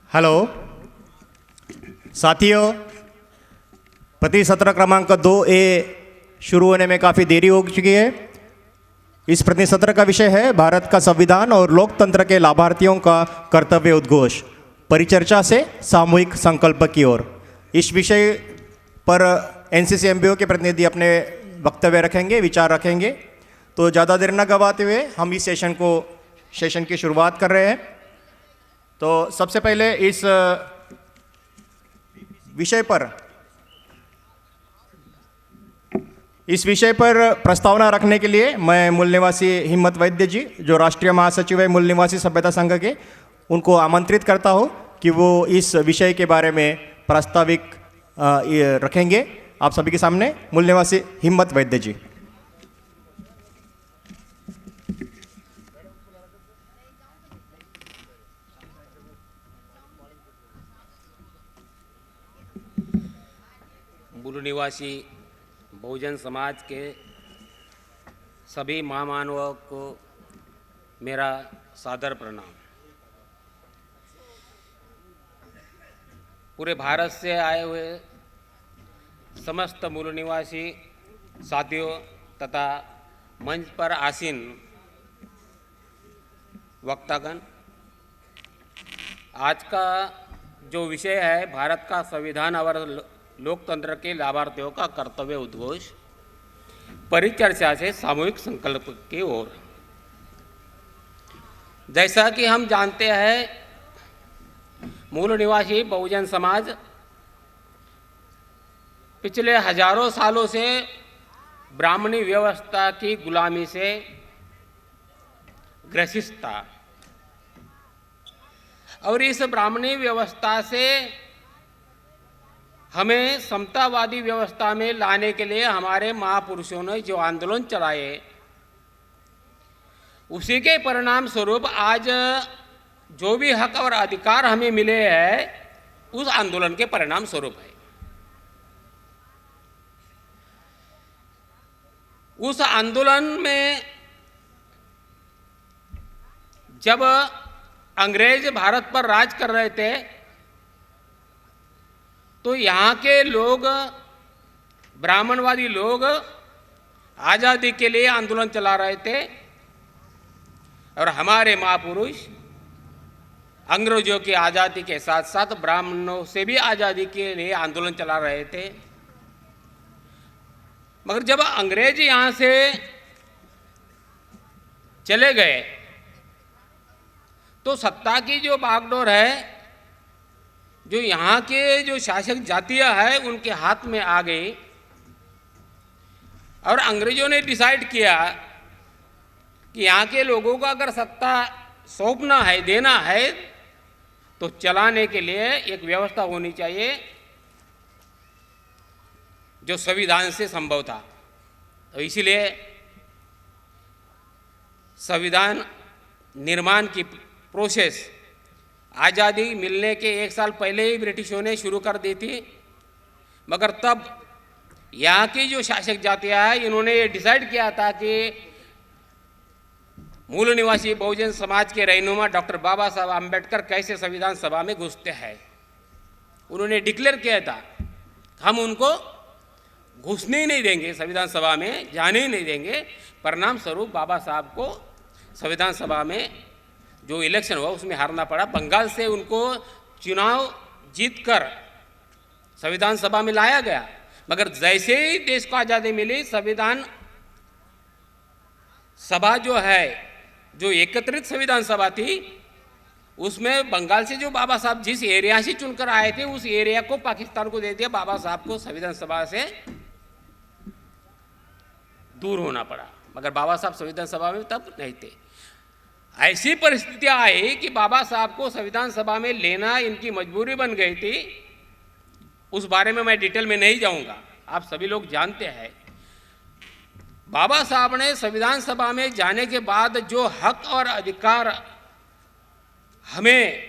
Hello साथियों, प्रति सत्र क्रमांक 2A शुरू होने में काफ़ी देरी हो चुकी है। इस प्रति सत्र का विषय है भारत का संविधान और लोकतंत्र के लाभार्थियों का कर्तव्य उद्घोष, परिचर्चा से सामूहिक संकल्प की ओर। इस विषय पर एनसीसी एमबीओ के प्रतिनिधि अपने वक्तव्य रखेंगे, विचार रखेंगे। तो ज़्यादा देर न गवाते हुए हम इस सेशन की शुरुआत कर रहे हैं। तो सबसे पहले इस विषय पर प्रस्तावना रखने के लिए मैं मूल निवासी हिम्मत वैद्य जी, जो राष्ट्रीय महासचिव है मूल निवासी सभ्यता संघ के, उनको आमंत्रित करता हूं कि वो इस विषय के बारे में प्रास्ताविक रखेंगे आप सभी के सामने। मूल निवासी हिम्मत वैद्य जी। मूल निवासी बहुजन समाज के सभी महामानवों को मेरा सादर प्रणाम। पूरे भारत से आए हुए समस्त मूल निवासी साथियों तथा मंच पर आसीन वक्तागण, आज का जो विषय है भारत का संविधान और लोकतंत्र के लाभार्थियों का कर्तव्य उद्घोष, परिचर्चा से सामूहिक संकल्प की ओर। जैसा कि हम जानते हैं, मूल निवासी बहुजन समाज पिछले हजारों सालों से ब्राह्मणी व्यवस्था की गुलामी से ग्रसित था और इस ब्राह्मणी व्यवस्था से हमें समतावादी व्यवस्था में लाने के लिए हमारे महापुरुषों ने जो आंदोलन चलाए, उसी के परिणाम स्वरूप आज जो भी हक और अधिकार हमें मिले हैं, उस आंदोलन के परिणाम स्वरूप है। उस आंदोलन में जब अंग्रेज भारत पर राज कर रहे थे, तो यहाँ के लोग, ब्राह्मणवादी लोग, आज़ादी के लिए आंदोलन चला रहे थे और हमारे महापुरुष अंग्रेजों की आज़ादी के साथ साथ ब्राह्मणों से भी आज़ादी के लिए आंदोलन चला रहे थे। मगर जब अंग्रेज यहाँ से चले गए तो सत्ता की जो बागडोर है, जो यहाँ के जो शासक जातियाँ हैं, उनके हाथ में आ गई और अंग्रेजों ने डिसाइड किया कि यहाँ के लोगों को अगर सत्ता सौंपना है, देना है, तो चलाने के लिए एक व्यवस्था होनी चाहिए जो संविधान से संभव था। तो इसलिए संविधान निर्माण की प्रोसेस आज़ादी मिलने के 1 साल पहले ही ब्रिटिशों ने शुरू कर दी थी। मगर तब यहाँ की जो शासक जातियाँ हैं, इन्होंने ये डिसाइड किया था कि मूल निवासी बहुजन समाज के रहनुमा डॉक्टर बाबा साहब आम्बेडकर कैसे संविधान सभा में घुसते हैं। उन्होंने डिक्लेयर किया था हम उनको घुसने ही नहीं देंगे, संविधान सभा में जाने ही नहीं देंगे। परिणाम स्वरूप बाबा साहब को संविधान सभा में जो इलेक्शन हुआ उसमें हारना पड़ा। बंगाल से उनको चुनाव जीतकर संविधान सभा में लाया गया, मगर जैसे ही देश को आज़ादी मिली, संविधान सभा जो है, जो एकत्रित संविधान सभा थी, उसमें बंगाल से जो बाबा साहब जिस एरिया से चुनकर आए थे, उस एरिया को पाकिस्तान को दे दिया। बाबा साहब को संविधान सभा से दूर होना पड़ा, मगर बाबा साहब संविधान सभा में तब नहीं थे। ऐसी परिस्थितियां आई कि बाबा साहब को संविधान सभा में लेना इनकी मजबूरी बन गई थी। उस बारे में मैं डिटेल में नहीं जाऊंगा, आप सभी लोग जानते हैं। बाबा साहब ने संविधान सभा में जाने के बाद जो हक और अधिकार हमें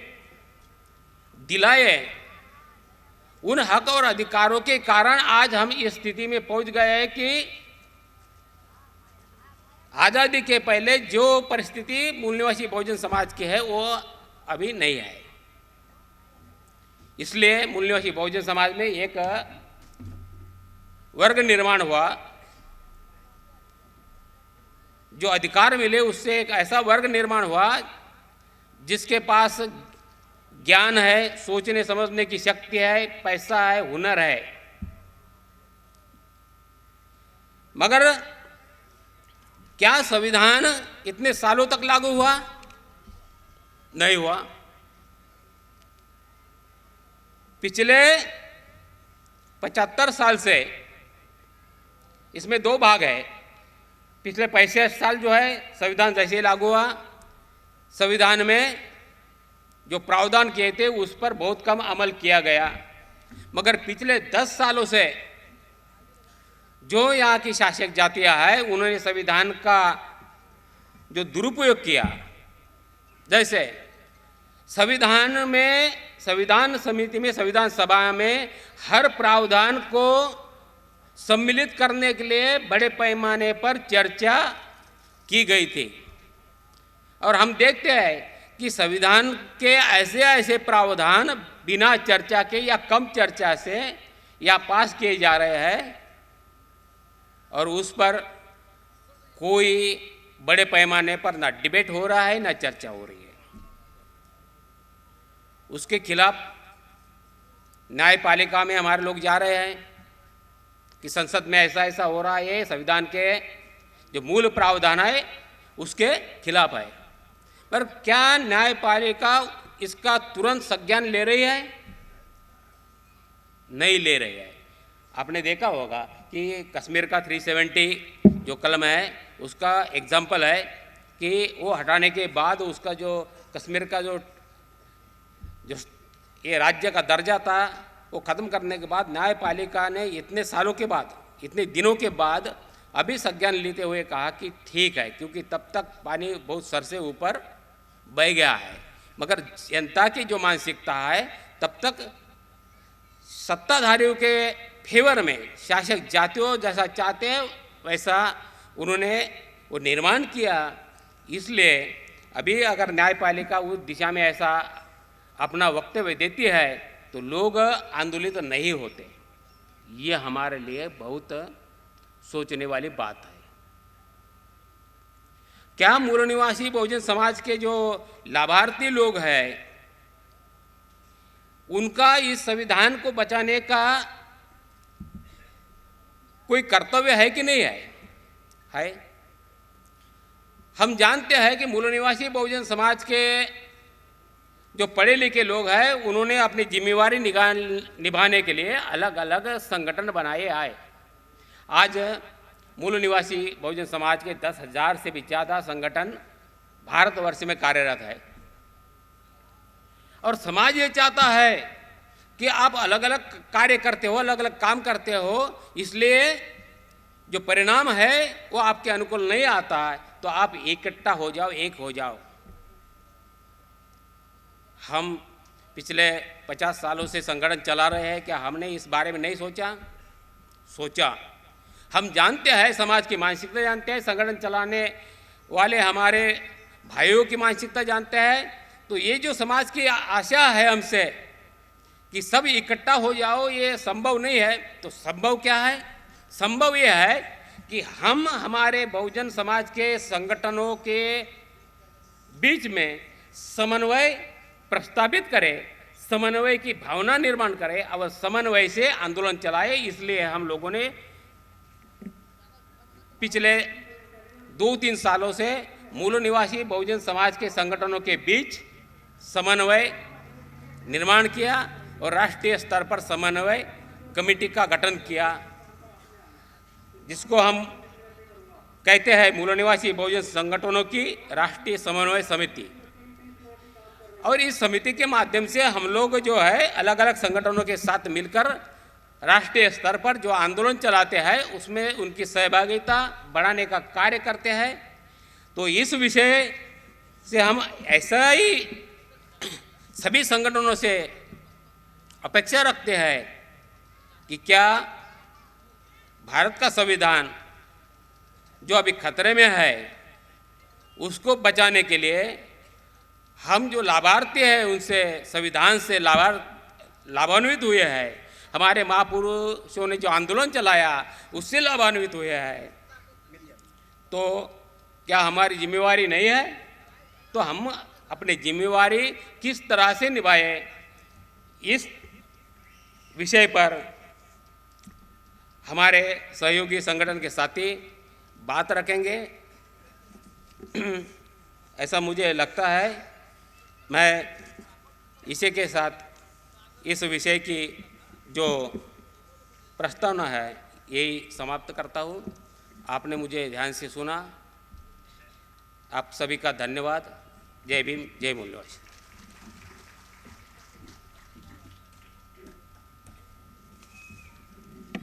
दिलाए, उन हक और अधिकारों के कारण आज हम इस स्थिति में पहुंच गए हैं कि आज़ादी के पहले जो परिस्थिति मूल निवासी बहुजन समाज की है, वो अभी नहीं है। इसलिए मूल निवासी बहुजन समाज में एक वर्ग निर्माण हुआ, जो अधिकार मिले उससे एक ऐसा वर्ग निर्माण हुआ जिसके पास ज्ञान है, सोचने समझने की शक्ति है, पैसा है, हुनर है। मगर क्या संविधान इतने सालों तक लागू हुआ? नहीं हुआ। पिछले 75 साल से इसमें दो भाग है। पिछले 65 साल जो है संविधान जैसे ही लागू हुआ, संविधान में जो प्रावधान किए थे उस पर बहुत कम अमल किया गया। मगर पिछले 10 सालों से जो यहाँ की शासक जातियाँ हैं उन्होंने संविधान का जो दुरुपयोग किया, जैसे संविधान में, संविधान समिति में, संविधान सभा में हर प्रावधान को सम्मिलित करने के लिए बड़े पैमाने पर चर्चा की गई थी। और हम देखते हैं कि संविधान के ऐसे ऐसे प्रावधान बिना चर्चा के या कम चर्चा से या पास किए जा रहे हैं और उस पर कोई बड़े पैमाने पर ना डिबेट हो रहा है ना चर्चा हो रही है। उसके खिलाफ न्यायपालिका में हमारे लोग जा रहे हैं कि संसद में ऐसा ऐसा हो रहा है, संविधान के जो मूल प्रावधान है उसके खिलाफ है। पर क्या न्यायपालिका इसका तुरंत संज्ञान ले रही है? नहीं ले रही है। आपने देखा होगा कि कश्मीर का 370 जो कलम है उसका एग्जाम्पल है कि वो हटाने के बाद उसका जो कश्मीर का जो ये राज्य का दर्जा था वो ख़त्म करने के बाद न्यायपालिका ने इतने सालों के बाद, इतने दिनों के बाद अभी संज्ञान लेते हुए कहा कि ठीक है, क्योंकि तब तक पानी बहुत सर से ऊपर बह गया है। मगर जनता की जो मानसिकता है तब तक सत्ताधारियों के फेवर में, शासक जातियों जैसा चाहते हैं वैसा उन्होंने वो निर्माण किया। इसलिए अभी अगर न्यायपालिका उस दिशा में ऐसा अपना वक्तव्य देती है तो लोग आंदोलित नहीं होते। ये हमारे लिए बहुत सोचने वाली बात है। क्या मूल निवासी बहुजन समाज के जो लाभार्थी लोग हैं उनका इस संविधान को बचाने का कोई कर्तव्य है कि नहीं है? हम जानते हैं कि मूल निवासी बहुजन समाज के जो पढ़े लिखे लोग हैं उन्होंने अपनी जिम्मेवारी निभाने के लिए अलग अलग संगठन बनाए आए। आज मूल निवासी बहुजन समाज के 10,000 से भी ज़्यादा संगठन भारतवर्ष में कार्यरत है। और समाज ये चाहता है कि आप अलग अलग कार्य करते हो, अलग अलग काम करते हो, इसलिए जो परिणाम है वो आपके अनुकूल नहीं आता है, तो आप इकट्ठा हो जाओ, एक हो जाओ। हम पिछले 50 सालों से संगठन चला रहे हैं, क्या हमने इस बारे में नहीं सोचा? हम जानते हैं, समाज की मानसिकता जानते हैं, संगठन चलाने वाले हमारे भाइयों की मानसिकता जानते हैं। तो ये जो समाज की आशा है हमसे कि सब इकट्ठा हो जाओ, ये संभव नहीं है। तो संभव क्या है? संभव ये है कि हम हमारे बहुजन समाज के संगठनों के बीच में समन्वय प्रस्तावित करें, समन्वय की भावना निर्माण करें और समन्वय से आंदोलन चलाए। इसलिए हम लोगों ने पिछले 2-3 सालों से मूल निवासी बहुजन समाज के संगठनों के बीच समन्वय निर्माण किया और राष्ट्रीय स्तर पर समन्वय कमेटी का गठन किया, जिसको हम कहते हैं मूल निवासी बहुजन संगठनों की राष्ट्रीय समन्वय समिति। और इस समिति के माध्यम से हम लोग जो है अलग अलग संगठनों के साथ मिलकर राष्ट्रीय स्तर पर जो आंदोलन चलाते हैं उसमें उनकी सहभागिता बढ़ाने का कार्य करते हैं। तो इस विषय से हम ऐसा ही सभी संगठनों से अपेक्षा रखते हैं कि क्या भारत का संविधान जो अभी खतरे में है उसको बचाने के लिए हम जो लाभार्थी हैं उनसे संविधान से लाभान्वित हुए हैं, हमारे महापुरुषों ने जो आंदोलन चलाया उससे लाभान्वित हुए हैं, तो क्या हमारी जिम्मेवारी नहीं है? तो हम अपनी जिम्मेवारी किस तरह से निभाएं, इस विषय पर हमारे सहयोगी संगठन के साथी बात रखेंगे। ऐसा मुझे लगता है। मैं इसी के साथ इस विषय की जो प्रस्तावना है यही समाप्त करता हूँ। आपने मुझे ध्यान से सुना। आप सभी का धन्यवाद। जय भीम, जय मूल्यवान।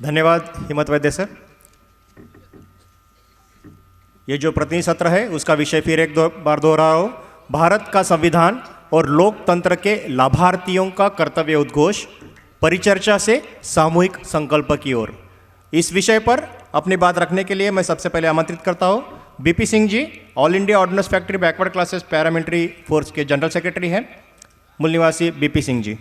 धन्यवाद हिम्मत वैद्य सर। ये जो प्रतिनिधि सत्र है उसका विषय फिर एक बार दोहरा रहा हूं, भारत का संविधान और लोकतंत्र के लाभार्थियों का कर्तव्य उद्घोष, परिचर्चा से सामूहिक संकल्प की ओर। इस विषय पर अपनी बात रखने के लिए मैं सबसे पहले आमंत्रित करता हूं BP Singh ji, all India ordnance factory backward classes paramilitary force के जनरल सेक्रेटरी हैं, मूल निवासी बीपी सिंह जी।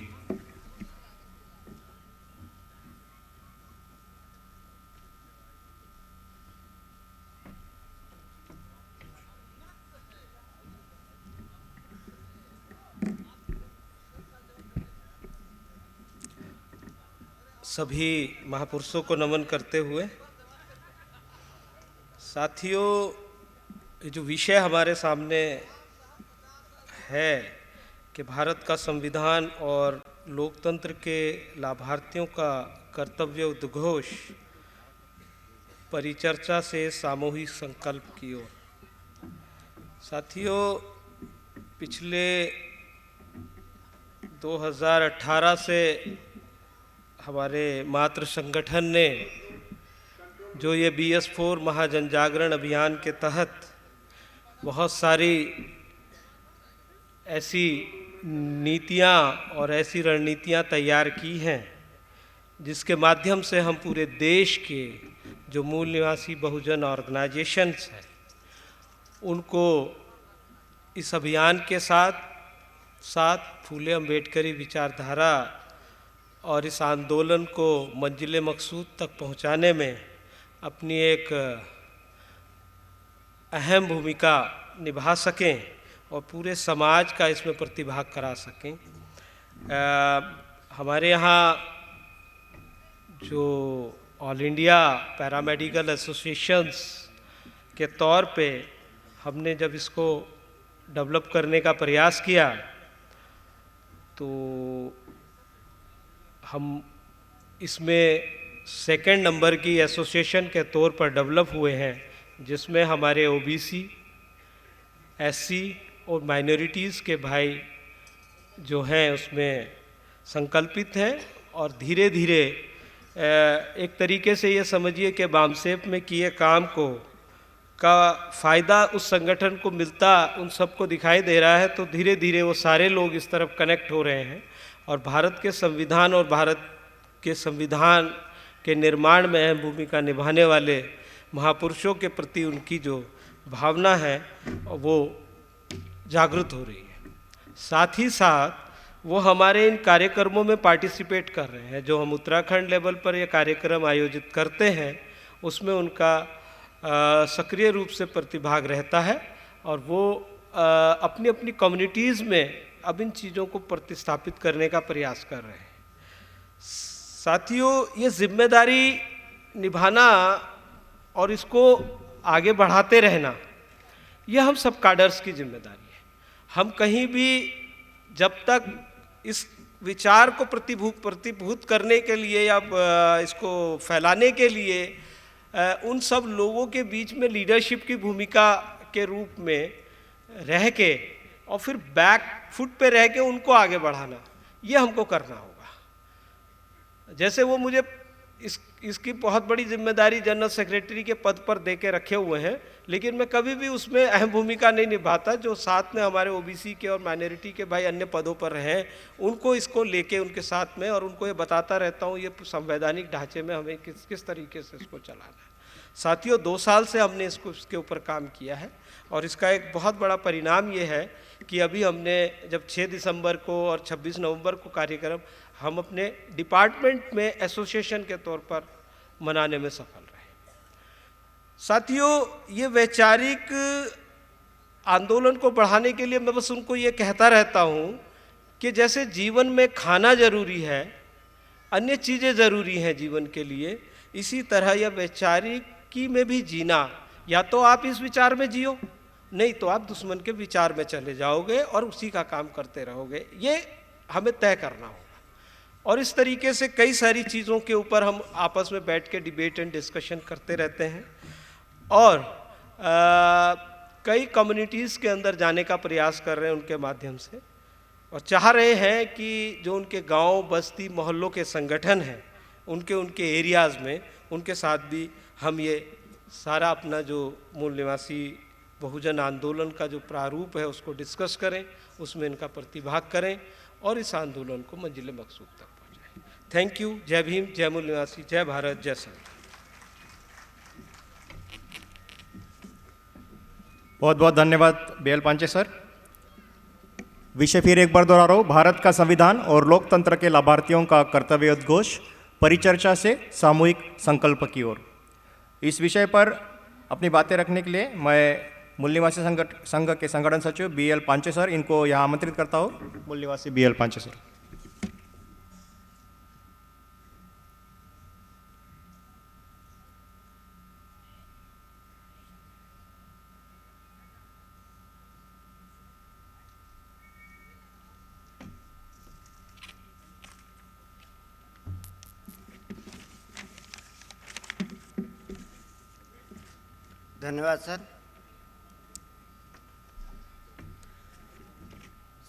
सभी महापुरुषों को नमन करते हुए, साथियों, ये जो विषय हमारे सामने है कि भारत का संविधान और लोकतंत्र के लाभार्थियों का कर्तव्य उद्घोष, परिचर्चा से सामूहिक संकल्प की ओर। साथियों, पिछले 2018 से हमारे मातृ संगठन ने जो ये BS4 महाजनजागरण अभियान के तहत बहुत सारी ऐसी नीतियाँ और ऐसी रणनीतियाँ तैयार की हैं जिसके माध्यम से हम पूरे देश के जो मूल निवासी बहुजन ऑर्गेनाइजेशंस हैं उनको इस अभियान के साथ साथ फूले अम्बेडकरी विचारधारा और इस आंदोलन को मंजिल मकसूद तक पहुंचाने में अपनी एक अहम भूमिका निभा सकें और पूरे समाज का इसमें प्रतिभाग करा सकें। हमारे यहाँ जो ऑल इंडिया पैरामेडिकल एसोसिएशंस के तौर पे हमने जब इसको डेवलप करने का प्रयास किया तो हम इसमें सेकंड नंबर की एसोसिएशन के तौर पर डेवलप हुए हैं, जिसमें हमारे OBC, SC और माइनॉरिटीज़ के भाई जो हैं उसमें संकल्पित हैं। और धीरे धीरे एक तरीके से ये समझिए कि बामसेप में किए काम को का फ़ायदा उस संगठन को मिलता उन सबको दिखाई दे रहा है, तो धीरे धीरे वो सारे लोग इस तरफ कनेक्ट हो रहे हैं और भारत के संविधान और भारत के संविधान के निर्माण में अहम भूमिका निभाने वाले महापुरुषों के प्रति उनकी जो भावना है वो जागृत हो रही है। साथ ही साथ वो हमारे इन कार्यक्रमों में पार्टिसिपेट कर रहे हैं। जो हम उत्तराखंड लेवल पर ये कार्यक्रम आयोजित करते हैं उसमें उनका सक्रिय रूप से प्रतिभाग रहता है और वो अपनी अपनी कम्युनिटीज़ में अब इन चीज़ों को प्रतिस्थापित करने का प्रयास कर रहे हैं। साथियों, ये जिम्मेदारी निभाना और इसको आगे बढ़ाते रहना ये हम सब काडर्स की जिम्मेदारी है। हम कहीं भी जब तक इस विचार को प्रतिभूत करने के लिए या इसको फैलाने के लिए उन सब लोगों के बीच में लीडरशिप की भूमिका के रूप में रह के और फिर बैक फुट पे रह के उनको आगे बढ़ाना, ये हमको करना होगा। जैसे वो मुझे इसकी बहुत बड़ी जिम्मेदारी जनरल सेक्रेटरी के पद पर दे के रखे हुए हैं, लेकिन मैं कभी भी उसमें अहम भूमिका नहीं निभाता। जो साथ में हमारे OBC के और माइनॉरिटी के भाई अन्य पदों पर हैं उनको इसको लेके उनके साथ में और उनको ये बताता रहता हूँ ये संवैधानिक ढांचे में हमें किस किस तरीके से इसको चलाना है। साथियों 2 साल से हमने इसके ऊपर काम किया है और इसका एक बहुत बड़ा परिणाम ये है कि अभी हमने जब 6 दिसंबर को और 26 नवंबर को कार्यक्रम हम अपने डिपार्टमेंट में एसोसिएशन के तौर पर मनाने में सफल रहे। साथियों, ये वैचारिक आंदोलन को बढ़ाने के लिए मैं बस उनको ये कहता रहता हूँ कि जैसे जीवन में खाना जरूरी है, अन्य चीज़ें ज़रूरी हैं जीवन के लिए, इसी तरह यह वैचारिकी में भी जीना, या तो आप इस विचार में जियो, नहीं तो आप दुश्मन के विचार में चले जाओगे और उसी का काम करते रहोगे। ये हमें तय करना होगा। और इस तरीके से कई सारी चीज़ों के ऊपर हम आपस में बैठ के डिबेट एंड डिस्कशन करते रहते हैं और कई कम्युनिटीज़ के अंदर जाने का प्रयास कर रहे हैं उनके माध्यम से, और चाह रहे हैं कि जो उनके गांव, बस्ती, मोहल्लों के संगठन हैं उनके एरियाज़ में, उनके साथ भी हम ये सारा अपना जो मूल निवासी बहुजन आंदोलन का जो प्रारूप है उसको डिस्कस करें, उसमें इनका प्रतिभाग करें और इस आंदोलन को मंजिल मकसूद तक पहुँचाएं। Thank you. जय भीम, जय मूल निवासी, जय भारत, जय संविधान। बहुत बहुत धन्यवाद BL पांचे सर। विषय फिर एक बार दोहरा रहा हूँ, भारत का संविधान और लोकतंत्र के लाभार्थियों का कर्तव्य उद्घोष, परिचर्चा से सामूहिक संकल्प की ओर। इस विषय पर अपनी बातें रखने के लिए मैं मूल निवासी संघ के संगठन सचिव BL पांचे सर, इनको यहाँ आमंत्रित करता हूँ। मूल निवासी BL पांचे सर। धन्यवाद सर।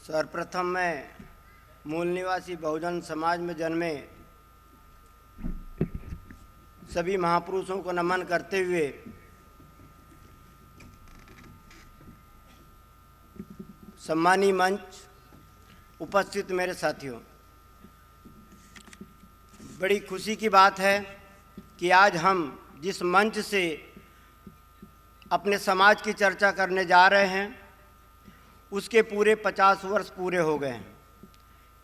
सर्वप्रथम मैं मूल निवासी बहुजन समाज में जन्मे सभी महापुरुषों को नमन करते हुए सम्मानीय मंच उपस्थित मेरे साथियों, बड़ी खुशी की बात है कि आज हम जिस मंच से अपने समाज की चर्चा करने जा रहे हैं उसके पूरे 50 वर्ष पूरे हो गए हैं।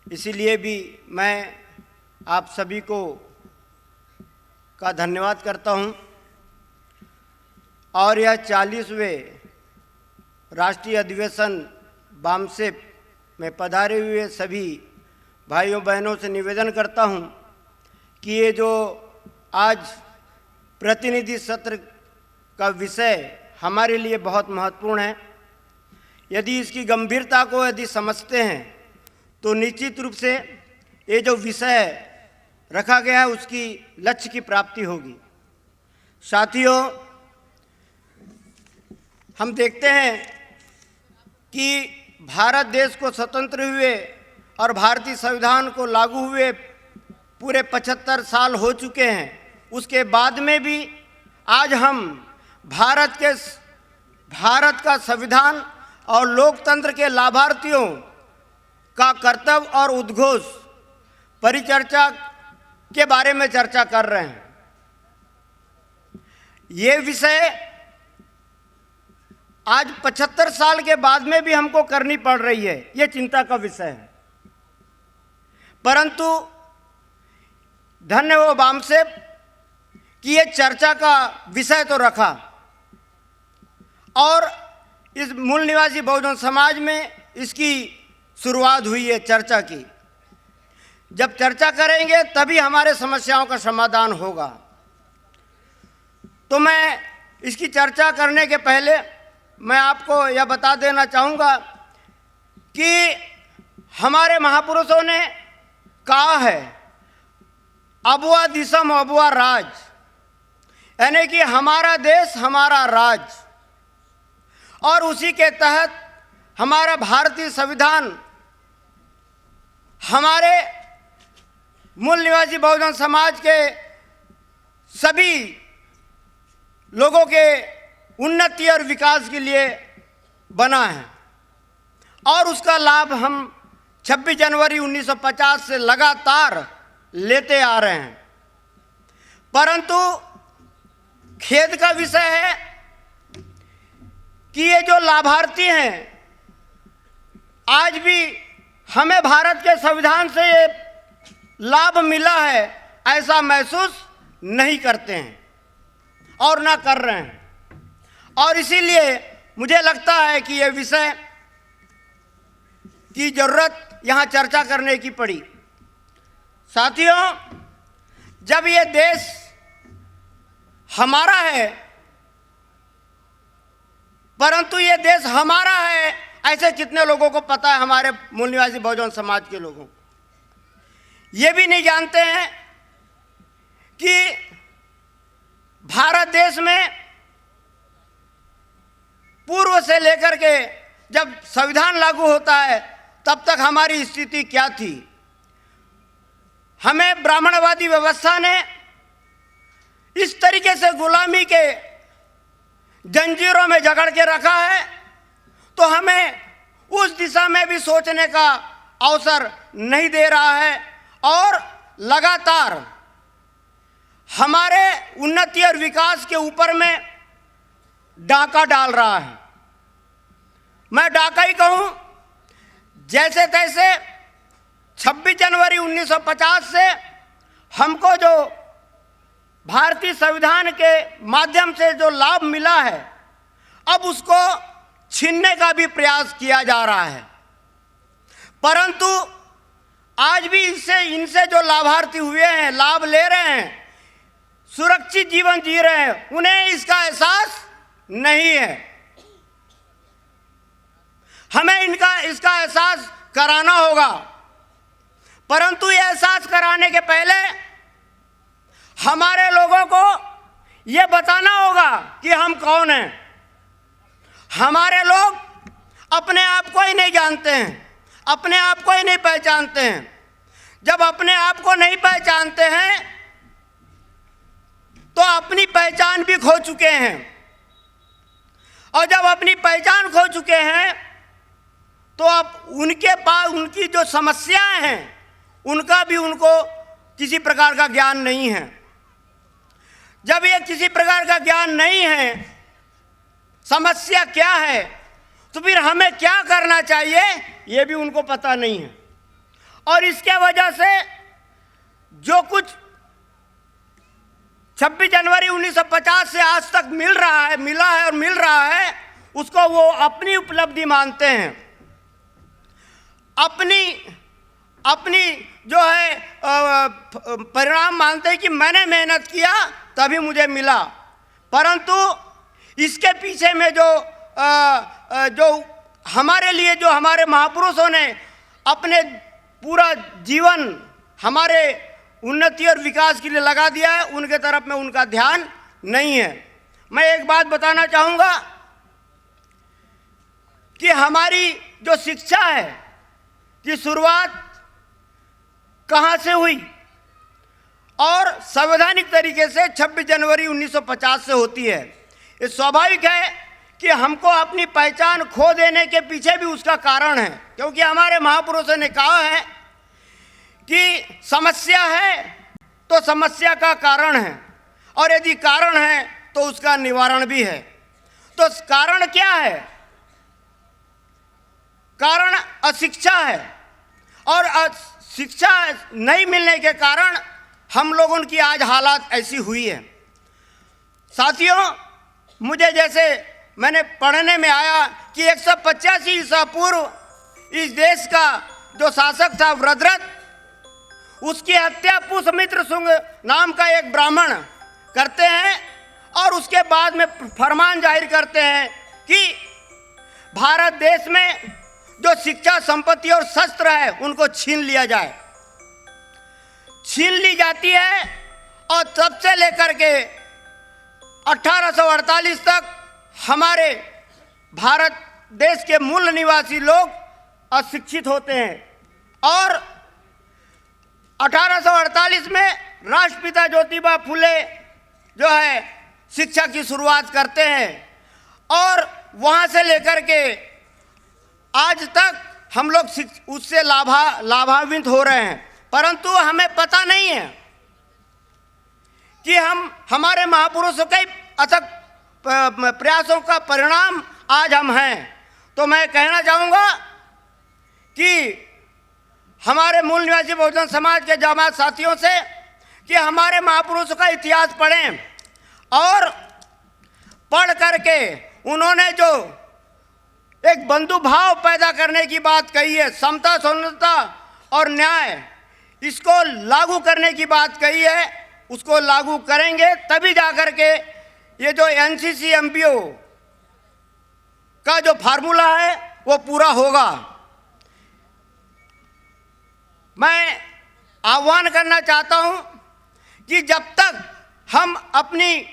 इसीलिए भी मैं आप सभी को का धन्यवाद करता हूं और यह 40वें राष्ट्रीय अधिवेशन बामसेप में पधारे हुए सभी भाइयों बहनों से निवेदन करता हूं कि ये जो आज प्रतिनिधि सत्र का विषय हमारे लिए बहुत महत्वपूर्ण है। यदि इसकी गंभीरता को यदि समझते हैं तो निश्चित रूप से ये जो विषय रखा गया है उसकी लक्ष्य की प्राप्ति होगी। साथियों, हम देखते हैं कि भारत देश को स्वतंत्र हुए और भारतीय संविधान को लागू हुए पूरे 75 साल हो चुके हैं। उसके बाद में भी आज हम भारत का संविधान और लोकतंत्र के लाभार्थियों का कर्तव्य और उद्घोष परिचर्चा के बारे में चर्चा कर रहे हैं। ये विषय आज 75 साल के बाद में भी हमको करनी पड़ रही है, ये चिंता का विषय है। परंतु धन्य हो बामसेप कि ये चर्चा का विषय तो रखा और इस मूल निवासी बहुजन समाज में इसकी शुरुआत हुई है चर्चा की। जब चर्चा करेंगे तभी हमारे समस्याओं का समाधान होगा। तो मैं इसकी चर्चा करने के पहले मैं आपको यह बता देना चाहूँगा कि हमारे महापुरुषों ने कहा है अबुआ दिसम अबुआ राज, यानी कि हमारा देश हमारा राज, और उसी के तहत हमारा भारतीय संविधान हमारे मूल निवासी बहुजन समाज के सभी लोगों के उन्नति और विकास के लिए बना है और उसका लाभ हम 26 जनवरी 1950 से लगातार लेते आ रहे हैं। परंतु खेद का विषय है कि ये जो लाभार्थी हैं आज भी हमें भारत के संविधान से ये लाभ मिला है ऐसा महसूस नहीं करते हैं और ना कर रहे हैं। और इसीलिए मुझे लगता है कि ये विषय की जरूरत यहाँ चर्चा करने की पड़ी। साथियों, जब ये देश हमारा है, परंतु ये देश हमारा है ऐसे कितने लोगों को पता है? हमारे मूल निवासी बहुजन समाज के लोगों ये भी नहीं जानते हैं कि भारत देश में पूर्व से लेकर के जब संविधान लागू होता है तब तक हमारी स्थिति क्या थी। हमें ब्राह्मणवादी व्यवस्था ने इस तरीके से गुलामी के जंजीरों में जकड़ के रखा है, तो हमें उस दिशा में भी सोचने का अवसर नहीं दे रहा है और लगातार हमारे उन्नति और विकास के ऊपर में डाका डाल रहा है। मैं डाका ही कहूं, जैसे तैसे 26 जनवरी 1950 से हमको जो भारतीय संविधान के माध्यम से जो लाभ मिला है, अब उसको छीनने का भी प्रयास किया जा रहा है। परंतु आज भी इनसे जो लाभार्थी हुए हैं, लाभ ले रहे हैं, सुरक्षित जीवन जी रहे हैं, उन्हें इसका एहसास नहीं है। हमें इसका एहसास कराना होगा। परंतु ये एहसास कराने के पहले हमारे लोगों को ये बताना होगा कि हम कौन हैं। हमारे लोग अपने आप को ही नहीं जानते हैं, अपने आप को ही नहीं पहचानते हैं। जब अपने आप को नहीं पहचानते हैं तो अपनी पहचान भी खो चुके हैं, और जब अपनी पहचान खो चुके हैं तो अब उनके पास उनकी जो समस्याएं हैं उनका भी उनको किसी प्रकार का ज्ञान नहीं है। जब ये किसी प्रकार का ज्ञान नहीं है, समस्या क्या है, तो फिर हमें क्या करना चाहिए ये भी उनको पता नहीं है। और इसके वजह से जो कुछ 26 जनवरी 1950 से आज तक मिला है और मिल रहा है, उसको वो अपनी उपलब्धि मानते हैं, अपनी जो है परिणाम मानते हैं कि मैंने मेहनत किया तभी मुझे मिला। परंतु इसके पीछे में जो हमारे लिए जो हमारे महापुरुषों ने अपने पूरा जीवन हमारे उन्नति और विकास के लिए लगा दिया है, उनके तरफ में उनका ध्यान नहीं है। मैं एक बात बताना चाहूँगा कि हमारी जो शिक्षा है की शुरुआत कहाँ से हुई, और संवैधानिक तरीके से 26 जनवरी 1950 से होती है। ये स्वाभाविक है कि हमको अपनी पहचान खो देने के पीछे भी उसका कारण है, क्योंकि हमारे महापुरुषों ने कहा है कि समस्या है तो समस्या का कारण है, और यदि कारण है तो उसका निवारण भी है। तो कारण क्या है? कारण अशिक्षा है, और शिक्षा नहीं मिलने के कारण हम लोगों की आज हालात ऐसी हुई है। साथियों, मुझे जैसे मैंने पढ़ने में आया कि 185 ईसा पूर्व इस देश का जो शासक था वृद्धरथ, उसकी हत्या पुष्यमित्र शुंग नाम का एक ब्राह्मण करते हैं, और उसके बाद में फरमान जाहिर करते हैं कि भारत देश में जो शिक्षा संपत्ति और शस्त्र है उनको छीन लिया जाए। छीन ली जाती है, और तब से लेकर के 1848 तक हमारे भारत देश के मूल निवासी लोग अशिक्षित होते हैं। और 1848 में राष्ट्रपिता ज्योतिबा फुले जो है शिक्षा की शुरुआत करते हैं, और वहाँ से लेकर के आज तक हम लोग उससे लाभान्वित हो रहे हैं। परंतु हमें पता नहीं है कि हमारे महापुरुषों के अथक प्रयासों का परिणाम आज हम हैं। तो मैं कहना चाहूँगा कि हमारे मूल निवासी बहुजन समाज के जामात साथियों से कि हमारे महापुरुषों का इतिहास पढ़ें और पढ़ करके उन्होंने जो एक बंधु भाव पैदा करने की बात कही है, समता सौंदर्यता और न्याय, इसको लागू करने की बात कही है, उसको लागू करेंगे तभी जाकर के ये जो एनसीसी एमपीओ का जो फार्मूला है वो पूरा होगा। मैं आह्वान करना चाहता हूं कि जब तक हम अपनी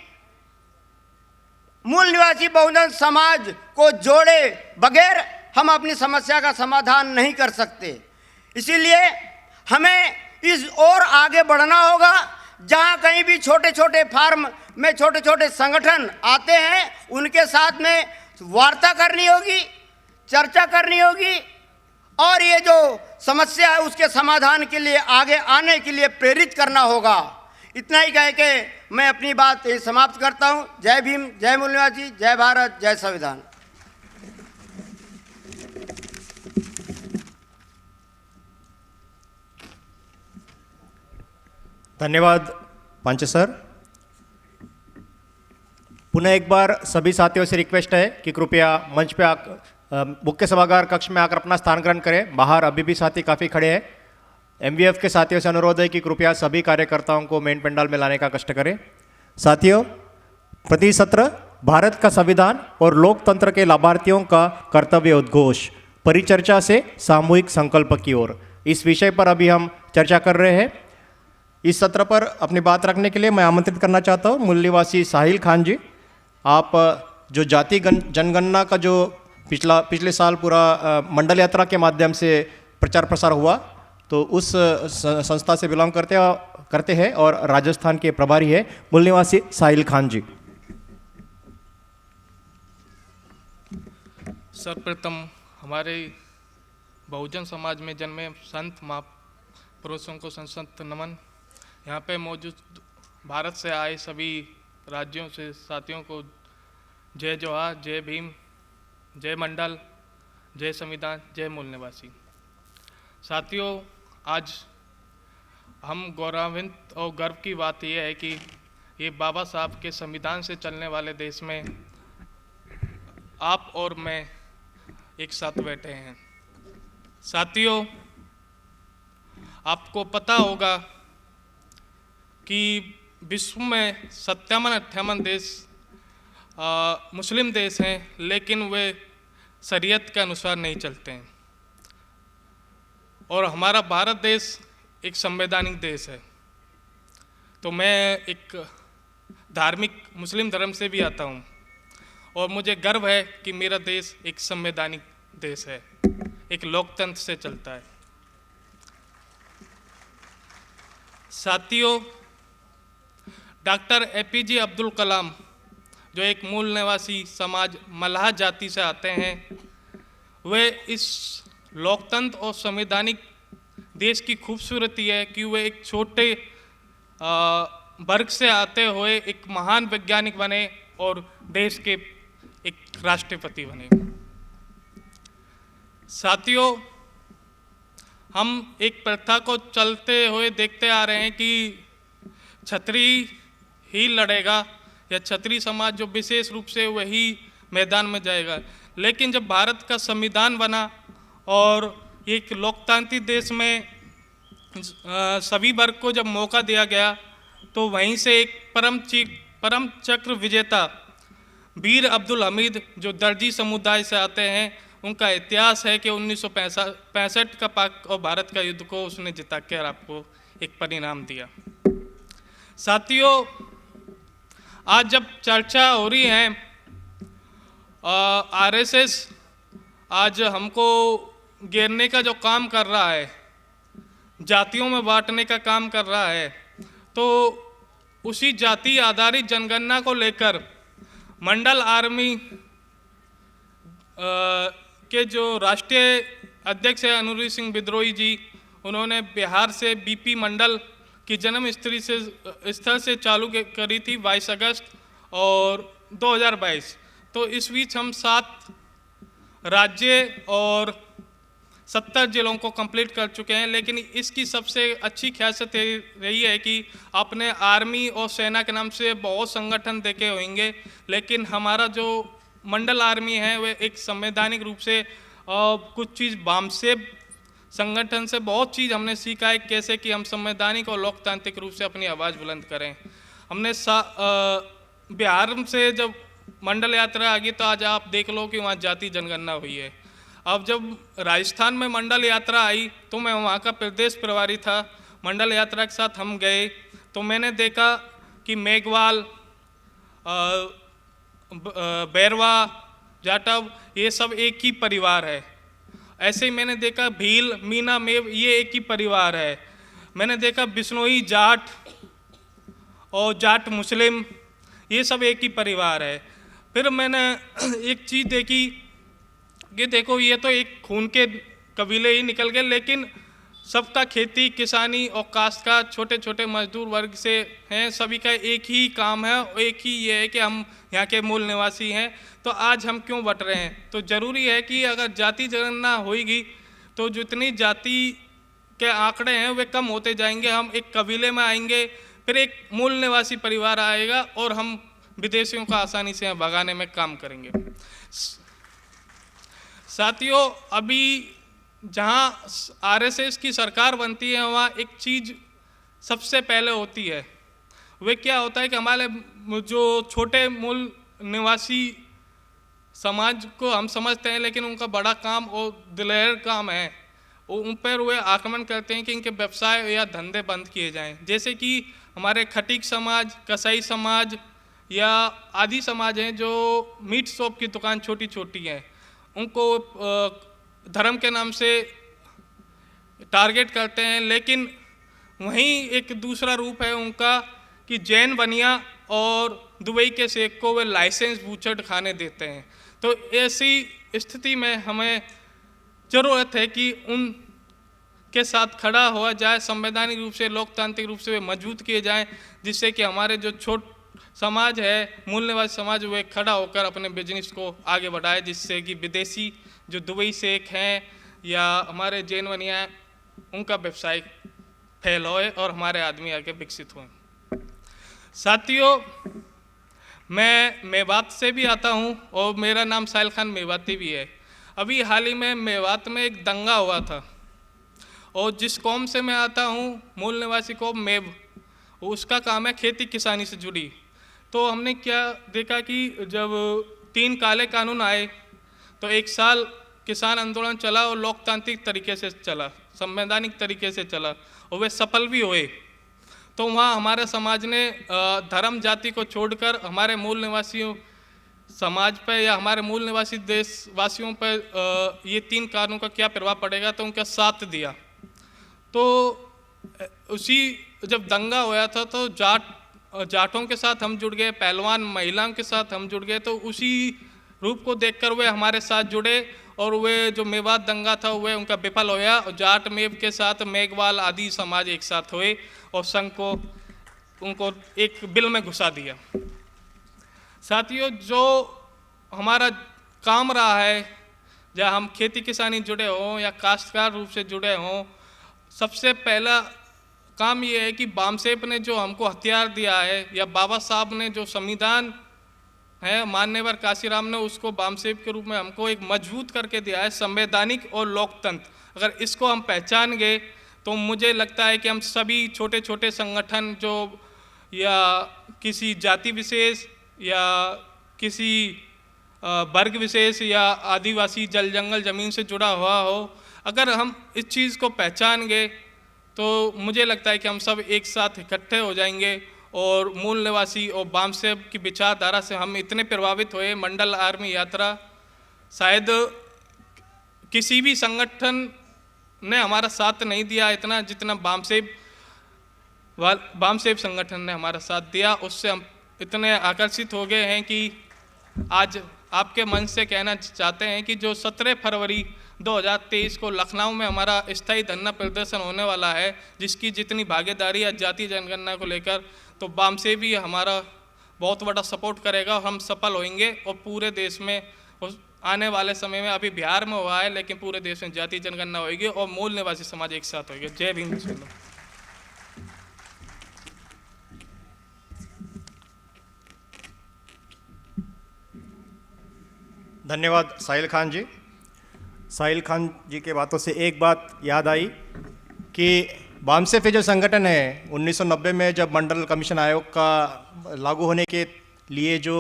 मूल निवासी बहुजन समाज को जोड़े बगैर हम अपनी समस्या का समाधान नहीं कर सकते। इसीलिए हमें इस ओर आगे बढ़ना होगा। जहां कहीं भी छोटे छोटे फार्म में छोटे छोटे संगठन आते हैं उनके साथ में वार्ता करनी होगी, चर्चा करनी होगी और ये जो समस्या है उसके समाधान के लिए आगे आने के लिए प्रेरित करना होगा। इतना ही कह के मैं अपनी बात समाप्त करता हूं। जय भीम, जय मूल निवासी, जय भारत, जय संविधान। धन्यवाद पांचे सर। पुनः एक बार सभी साथियों से रिक्वेस्ट है कि कृपया मंच पे मुख्य सभागार कक्ष में आकर अपना स्थान ग्रहण करें। बाहर अभी भी साथी काफ़ी खड़े हैं। एमवीएफ के साथियों से अनुरोध है कि कृपया सभी कार्यकर्ताओं को मेन पंडाल में लाने का कष्ट करें। साथियों, प्रति सत्र भारत का संविधान और लोकतंत्र के लाभार्थियों का कर्तव्य उद्घोष, परिचर्चा से सामूहिक संकल्प की ओर, इस विषय पर अभी हम चर्चा कर रहे हैं। इस सत्र पर अपनी बात रखने के लिए मैं आमंत्रित करना चाहता हूँ मूल निवासी साहिल खान जी। आप जो जाति जनगणना का जो पिछले साल पूरा मंडल यात्रा के माध्यम से प्रचार प्रसार हुआ, तो उस संस्था से बिलोंग करते हैं और राजस्थान के प्रभारी है मूल निवासी साहिल खान जी। सर्वप्रथम हमारे बहुजन समाज में जन्मे संत महापुरुषों को संत नमन। यहाँ पे मौजूद भारत से आए सभी राज्यों से साथियों को जय जोहार, जय भीम, जय मंडल, जय संविधान, जय मूल निवासी। साथियों, आज हम गौरवान्वित और गर्व की बात यह है कि ये बाबा साहब के संविधान से चलने वाले देश में आप और मैं एक साथ बैठे हैं। साथियों, आपको पता होगा कि विश्व में 57-58 देश मुस्लिम देश हैं, लेकिन वे शरीयत के अनुसार नहीं चलते हैं। और हमारा भारत देश एक संवैधानिक देश है। तो मैं एक धार्मिक मुस्लिम धर्म से भी आता हूँ और मुझे गर्व है कि मेरा देश एक संवैधानिक देश है, एक लोकतंत्र से चलता है। साथियों, डॉक्टर एपीजे अब्दुल कलाम जो एक मूल निवासी समाज मल्लाह जाति से आते हैं, वे इस लोकतंत्र और संवैधानिक देश की खूबसूरती है कि वे एक छोटे वर्ग से आते हुए एक महान वैज्ञानिक बने और देश के एक राष्ट्रपति बने। साथियों, हम एक प्रथा को चलते हुए देखते आ रहे हैं कि छत्री ही लड़ेगा या छत्री समाज जो विशेष रूप से वही मैदान में जाएगा। लेकिन जब भारत का संविधान बना और एक लोकतांत्रिक देश में सभी वर्ग को जब मौका दिया गया, तो वहीं से एक परम चक्र विजेता वीर अब्दुल हमीद जो दर्जी समुदाय से आते हैं, उनका इतिहास है कि 1965 का पाक और भारत का युद्ध को उसने जिता कर आपको एक परिणाम दिया। साथियों, आज जब चर्चा हो रही है, आरएसएस आज हमको घेरने का जो काम कर रहा है, जातियों में बांटने का काम कर रहा है, तो उसी जाति आधारित जनगणना को लेकर मंडल आर्मी के जो राष्ट्रीय अध्यक्ष है अनुरी सिंह विद्रोही जी, उन्होंने बिहार से बीपी मंडल की जन्म स्थल से चालू करी थी 22 अगस्त, और 2022। तो इस बीच हम 7 राज्य और 70 जिलों को कंप्लीट कर चुके हैं। लेकिन इसकी सबसे अच्छी ख्यासियत रही है कि आपने आर्मी और सेना के नाम से बहुत संगठन देखे होंगे, लेकिन हमारा जो मंडल आर्मी है वह एक संवैधानिक रूप से कुछ चीज़ बामसेब संगठन से बहुत चीज़ हमने सीखा है, कैसे कि हम संवैधानिक और लोकतांत्रिक रूप से अपनी आवाज़ बुलंद करें। हमने बिहार से जब मंडल यात्रा आ गई तो आज आप देख लो कि वहाँ जाति जनगणना हुई है। अब जब राजस्थान में मंडल यात्रा आई तो मैं वहाँ का प्रदेश प्रभारी था। मंडल यात्रा के साथ हम गए तो मैंने देखा कि मेघवाल, बैरवा, जाटव ये सब एक ही परिवार है। ऐसे ही मैंने देखा भील, मीना, मेव ये एक ही परिवार है। मैंने देखा बिश्नोई, जाट और जाट मुस्लिम ये सब एक ही परिवार है। फिर मैंने एक चीज़ देखी कि देखो ये तो एक खून के कबीले ही निकल गए, लेकिन सबका खेती किसानी और काश्त का छोटे छोटे मजदूर वर्ग से हैं, सभी का एक ही काम है, एक ही ये है कि हम यहाँ के मूल निवासी हैं। तो आज हम क्यों बट रहे हैं? तो ज़रूरी है कि अगर जाति जनगणना होगी तो जितनी जाति के आंकड़े हैं वे कम होते जाएंगे, हम एक कबीले में आएंगे, फिर एक मूल निवासी परिवार आएगा और हम विदेशियों को आसानी से भगाने में काम करेंगे। साथियों, अभी जहाँ आरएसएस की सरकार बनती है वहाँ एक चीज़ सबसे पहले होती है, वे क्या होता है कि हमारे जो छोटे मूल निवासी समाज को हम समझते हैं, लेकिन उनका बड़ा काम और दिलेर काम है, उन पर वे आक्रमण करते हैं कि इनके व्यवसाय या धंधे बंद किए जाएं। जैसे कि हमारे खटीक समाज, कसाई समाज या आदि समाज हैं जो मीट शॉप की दुकान छोटी छोटी हैं, उनको धर्म के नाम से टारगेट करते हैं। लेकिन वहीं एक दूसरा रूप है उनका कि जैन बनिया और दुबई के शेख को वे लाइसेंस बूचड़ खाने देते हैं। तो ऐसी स्थिति में हमें ज़रूरत है कि उन के साथ खड़ा हुआ जाए, संवैधानिक रूप से, लोकतांत्रिक रूप से वे मजबूत किए जाएं, जिससे कि हमारे जो छोट समाज है, मूल निवासी समाज, वे खड़ा होकर अपने बिजनेस को आगे बढ़ाए, जिससे कि विदेशी जो दुबई शेख हैं या हमारे जैन बनिया हैं उनका व्यवसाय फैल होए और हमारे आदमी आगे विकसित हों। साथियों, मैं मेवात से भी आता हूं और मेरा नाम साहिल खान मेवाती भी है। अभी हाल ही में मेवात में एक दंगा हुआ था और जिस कौम से मैं आता हूं, मूल निवासी कौम मेव, उसका काम है खेती किसानी से जुड़ी। तो हमने क्या देखा कि जब 3 काले कानून आए तो 1 साल किसान आंदोलन चला और लोकतांत्रिक तरीके से चला, संवैधानिक तरीके से चला और वे सफल भी हुए। तो वहाँ हमारे समाज ने धर्म जाति को छोड़कर हमारे मूल निवासियों समाज पर या हमारे मूल निवासी देशवासियों पर ये 3 कानून का क्या प्रभाव पड़ेगा, तो उनका साथ दिया। तो उसी जब दंगा हुआ था तो जाटों के साथ हम जुड़ गए, पहलवान महिलाओं के साथ हम जुड़ गए। तो उसी रूप को देखकर वे हमारे साथ जुड़े और वे जो मेवात दंगा था वे उनका विफल होया और जाट मेव के साथ मेघवाल आदि समाज एक साथ हुए और संघ को उनको एक बिल में घुसा दिया। साथियों, जो हमारा काम रहा है, जहाँ हम खेती किसानी जुड़े हों या काश्तकार रूप से जुड़े हों, सबसे पहला काम ये है कि बामसेब ने जो हमको हथियार दिया है या बाबा साहब ने जो संविधान है, मान्यवर काशीराम ने उसको बामसेब के रूप में हमको एक मजबूत करके दिया है, संवैधानिक और लोकतंत्र। अगर इसको हम पहचान गए तो मुझे लगता है कि हम सभी छोटे छोटे संगठन जो या किसी जाति विशेष या किसी वर्ग विशेष या आदिवासी जल जंगल ज़मीन से जुड़ा हुआ हो, अगर हम इस चीज़ को पहचान गए तो मुझे लगता है कि हम सब एक साथ इकट्ठे हो जाएंगे और मूल निवासी और बामसेब की विचारधारा से हम इतने प्रभावित हुए। मंडल आर्मी यात्रा शायद किसी भी संगठन ने हमारा साथ नहीं दिया इतना जितना बामसेब संगठन ने हमारा साथ दिया। उससे हम इतने आकर्षित हो गए हैं कि आज आपके मंच से कहना चाहते हैं कि जो 17 फरवरी 2023 को लखनऊ में हमारा स्थायी धरना प्रदर्शन होने वाला है, जिसकी जितनी भागीदारी है जाति जनगणना को लेकर, तो बामसेब ही हमारा बहुत बड़ा सपोर्ट करेगा और हम सफल होंगे। और पूरे देश में आने वाले समय में, अभी बिहार में हुआ है लेकिन पूरे देश में जातीय जनगणना होगी और मूल निवासी समाज एक साथ होगी। जय भीम। धन्यवाद साहिल खान जी। साहिल खान जी के बातों से एक बात याद आई कि बामसेफ जो संगठन है 1990 में जब मंडल कमीशन आयोग का लागू होने के लिए जो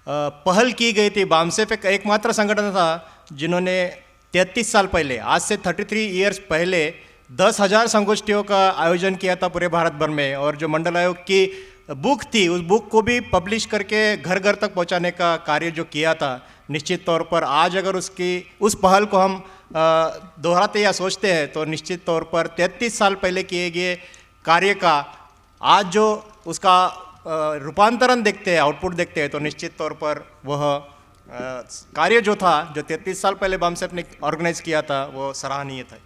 पहल की गई थी, बामसेफ एक एकमात्र संगठन था जिन्होंने 33 साल पहले, आज से 33 ईयर्स पहले 10,000 संगोष्ठियों का आयोजन किया था पूरे भारत भर में। और जो मंडल आयोग की बुक थी, उस बुक को भी पब्लिश करके घर घर तक पहुंचाने का कार्य जो किया था, निश्चित तौर पर आज अगर उस पहल को हम दोहराते या सोचते हैं तो निश्चित तौर पर 33 साल पहले किए गए कार्य का आज जो उसका रूपांतरण देखते हैं, आउटपुट देखते हैं, तो निश्चित तौर पर वह कार्य जो था, जो 33 साल पहले बामसेफ ने ऑर्गेनाइज किया था, वो सराहनीय था।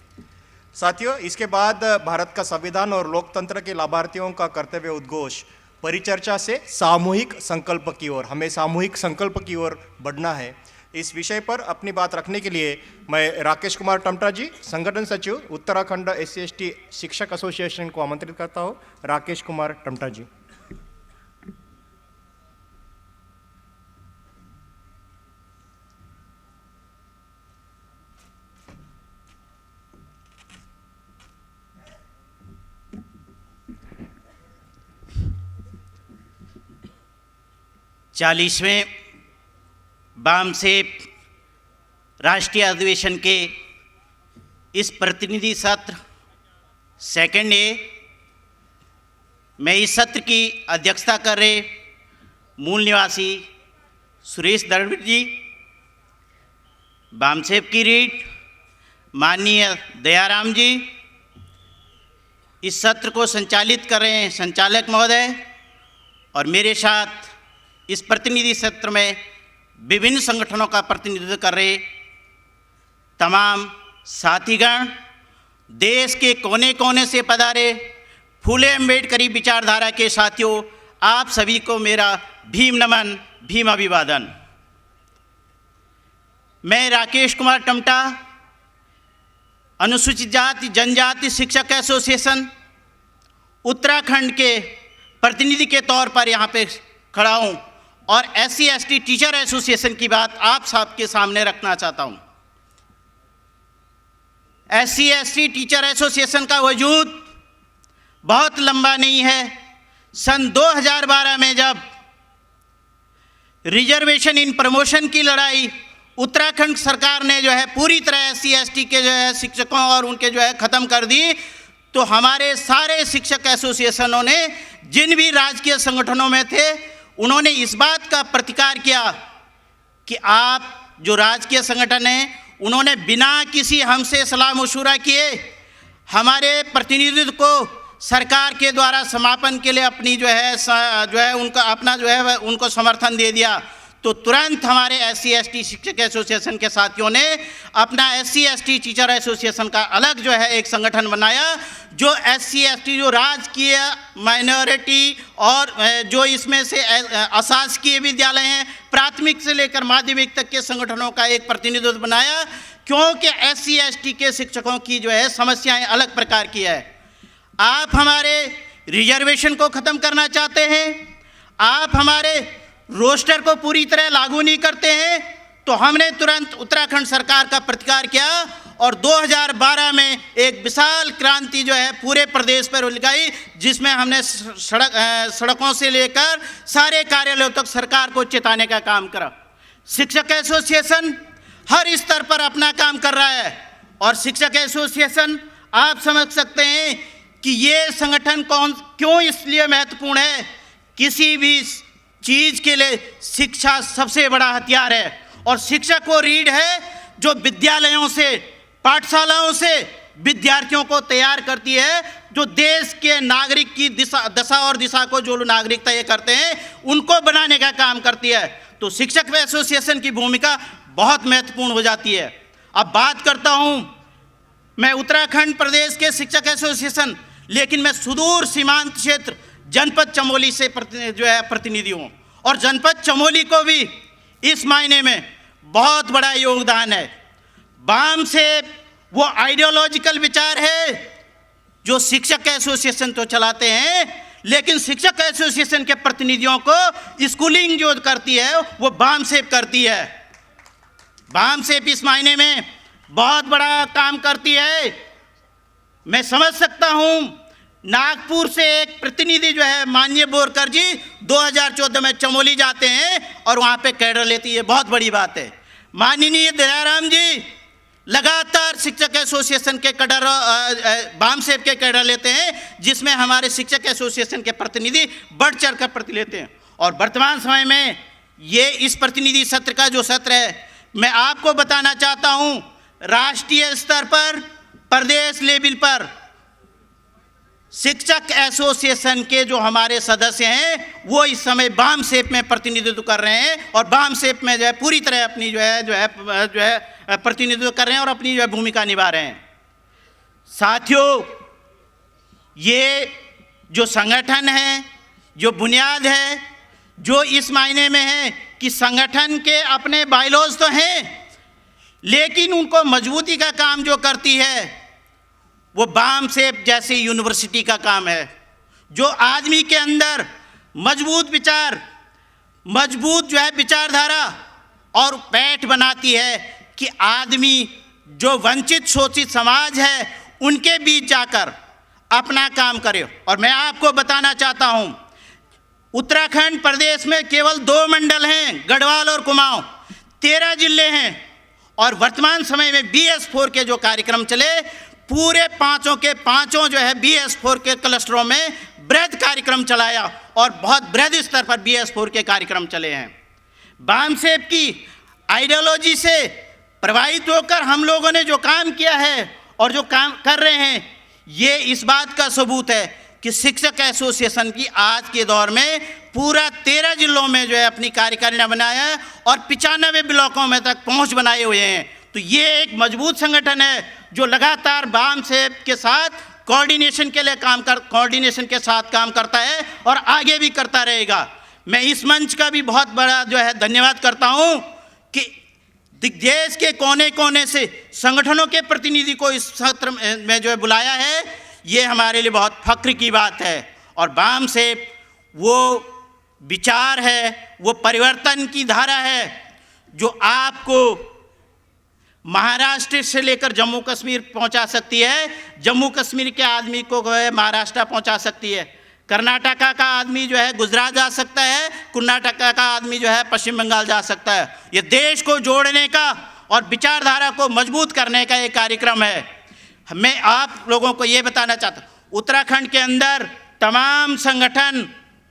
साथियों, इसके बाद भारत का संविधान और लोकतंत्र के लाभार्थियों का कर्तव्य उद्घोष परिचर्चा से सामूहिक संकल्प की ओर, हमें सामूहिक संकल्प की ओर बढ़ना है। इस विषय पर अपनी बात रखने के लिए मैं राकेश कुमार टमटा जी, संगठन सचिव उत्तराखंड SC/ST शिक्षक एसोसिएशन को आमंत्रित करता हूँ। राकेश कुमार टमटा जी। चालीसवें बामसेफ राष्ट्रीय अधिवेशन के इस प्रतिनिधि सत्र सेकंड ए में इस सत्र की अध्यक्षता कर रहे मूल निवासी सुरेश द्रविड़ जी, बामसेफ की रीढ़ माननीय दयाराम जी, इस सत्र को संचालित कर रहे हैं संचालक महोदय, और मेरे साथ इस प्रतिनिधि सत्र में विभिन्न संगठनों का प्रतिनिधित्व कर रहे तमाम साथीगण, देश के कोने कोने से पधारे फूले अम्बेडकरी विचारधारा के साथियों, आप सभी को मेरा भीम नमन, भीम अभिवादन। मैं राकेश कुमार टमटा, अनुसूचित जाति जनजाति शिक्षक एसोसिएशन उत्तराखंड के प्रतिनिधि के तौर पर यहाँ पे खड़ा हूँ और SC/ST टीचर एसोसिएशन की बात आप सबके सामने रखना चाहता हूँ। SC/ST टीचर एसोसिएशन का वजूद बहुत लंबा नहीं है। सन 2012 में जब रिजर्वेशन इन प्रमोशन की लड़ाई उत्तराखंड सरकार ने जो है पूरी तरह SC/ST के जो है शिक्षकों और उनके जो है ख़त्म कर दी, तो हमारे सारे शिक्षक एसोसिएशनों ने, जिन भी राजकीय संगठनों में थे, उन्होंने इस बात का प्रतिकार किया कि आप जो राजकीय संगठन हैं, उन्होंने बिना किसी हमसे सलाह मशूरा किए हमारे प्रतिनिधित्व को सरकार के द्वारा समापन के लिए अपनी जो है उनका अपना जो है उनको समर्थन दे दिया। तो तुरंत हमारे SC/ST शिक्षक एसोसिएशन के साथियों ने अपना SC/ST टीचर एसोसिएशन का अलग जो है एक संगठन बनाया, जो SC/ST जो राजकीय माइनॉरिटी और जो इसमें से अशासकीय विद्यालय हैं, प्राथमिक से लेकर माध्यमिक तक के संगठनों का एक प्रतिनिधित्व बनाया, क्योंकि SC/ST के शिक्षकों की जो है समस्याएं अलग प्रकार की है। आप हमारे रिजर्वेशन को ख़त्म करना चाहते हैं, आप हमारे रोस्टर को पूरी तरह लागू नहीं करते हैं, तो हमने तुरंत उत्तराखंड सरकार का प्रतिकार किया और 2012 में एक विशाल क्रांति जो है पूरे प्रदेश पर लगाई, जिसमें हमने सड़कों से लेकर सारे कार्यालयों तक सरकार को चेताने का काम करा। शिक्षक एसोसिएशन हर स्तर पर अपना काम कर रहा है और शिक्षक एसोसिएशन, आप समझ सकते हैं कि ये संगठन क्यों इसलिए महत्वपूर्ण है। किसी भी चीज़ के लिए शिक्षा सबसे बड़ा हथियार है और शिक्षक वो रीढ़ है जो विद्यालयों से, पाठशालाओं से विद्यार्थियों को तैयार करती है, जो देश के नागरिक की दशा और दिशा को जो नागरिक तय करते हैं उनको बनाने का काम करती है। तो शिक्षक एसोसिएशन की भूमिका बहुत महत्वपूर्ण हो जाती है। अब बात करता हूँ मैं उत्तराखंड प्रदेश के शिक्षक एसोसिएशन, लेकिन मैं सुदूर सीमांत क्षेत्र जनपद चमोली से जो है प्रतिनिधियों, और जनपद चमोली को भी इस मायने में बहुत बड़ा योगदान है। बाम से वो आइडियोलॉजिकल विचार है जो शिक्षक एसोसिएशन तो चलाते हैं, लेकिन शिक्षक एसोसिएशन के प्रतिनिधियों को स्कूलिंग जो करती है वो बाम सेप करती है। बाम सेप इस मायने में बहुत बड़ा काम करती है। मैं समझ सकता हूं, नागपुर से एक प्रतिनिधि जो है माननीय बोरकर जी 2014 में चमोली जाते हैं और वहां पे कैडर लेती है, बहुत बड़ी बात है। माननीय दयाराम जी लगातार शिक्षक एसोसिएशन के कैडर बाम सेप के कैडर लेते हैं, जिसमें हमारे शिक्षक एसोसिएशन के प्रतिनिधि बढ़ चढ़ कर प्रति लेते हैं। और वर्तमान समय में ये इस प्रतिनिधि सत्र का जो सत्र है, मैं आपको बताना चाहता हूं, राष्ट्रीय स्तर पर, प्रदेश लेवल पर शिक्षक एसोसिएशन के जो हमारे सदस्य हैं वो इस समय बाम सेप में प्रतिनिधित्व कर रहे हैं और बाम सेप में जो है पूरी तरह अपनी जो है प्रतिनिधित्व कर रहे हैं और अपनी जो है भूमिका निभा रहे हैं। साथियों, ये जो संगठन है, जो बुनियाद है, जो इस मायने में है कि संगठन के अपने बायलॉज तो हैं, लेकिन उनको मजबूती का काम जो करती है वो बाम सेप जैसी यूनिवर्सिटी का काम है, जो आदमी के अंदर मजबूत विचार, मजबूत जो है विचारधारा और पैठ बनाती है कि आदमी जो वंचित शोषित समाज है उनके बीच जाकर अपना काम करे। और मैं आपको बताना चाहता हूं, उत्तराखंड प्रदेश में केवल 2 मंडल हैं, गढ़वाल और कुमाऊं, 13 जिले हैं। और वर्तमान समय में BS4 के जो कार्यक्रम चले, पूरे पांचों के पांचों जो है BS4 के क्लस्टरों में बृहद कार्यक्रम चलाया और बहुत बृहद स्तर पर BS4 के कार्यक्रम चले हैं। बाम सेप की आइडियोलॉजी से प्रभावित होकर हम लोगों ने जो काम किया है और जो काम कर रहे हैं, ये इस बात का सबूत है कि शिक्षक एसोसिएशन की आज के दौर में पूरा 13 जिलों में जो है अपनी कार्यकारिणी बनाया है और 95 ब्लॉकों में तक पहुंच बनाए हुए हैं। तो ये एक मजबूत संगठन है जो लगातार बाम सेप के साथ कोऑर्डिनेशन के साथ काम करता है और आगे भी करता रहेगा। मैं इस मंच का भी बहुत बड़ा जो है धन्यवाद करता हूं कि देश के कोने कोने से संगठनों के प्रतिनिधि को इस सत्र में जो है बुलाया है, ये हमारे लिए बहुत फख्र की बात है। और बाम सेप वो विचार है, वो परिवर्तन की धारा है जो आपको महाराष्ट्र से लेकर जम्मू कश्मीर पहुंचा सकती है, जम्मू कश्मीर के आदमी को महाराष्ट्र पहुंचा सकती है, कर्नाटका का आदमी जो है गुजरात जा सकता है, कर्नाटका का आदमी जो है पश्चिम बंगाल जा सकता है। ये देश को जोड़ने का और विचारधारा को मजबूत करने का एक कार्यक्रम है। मैं आप लोगों को ये बताना चाहता हूँ, उत्तराखंड के अंदर तमाम संगठन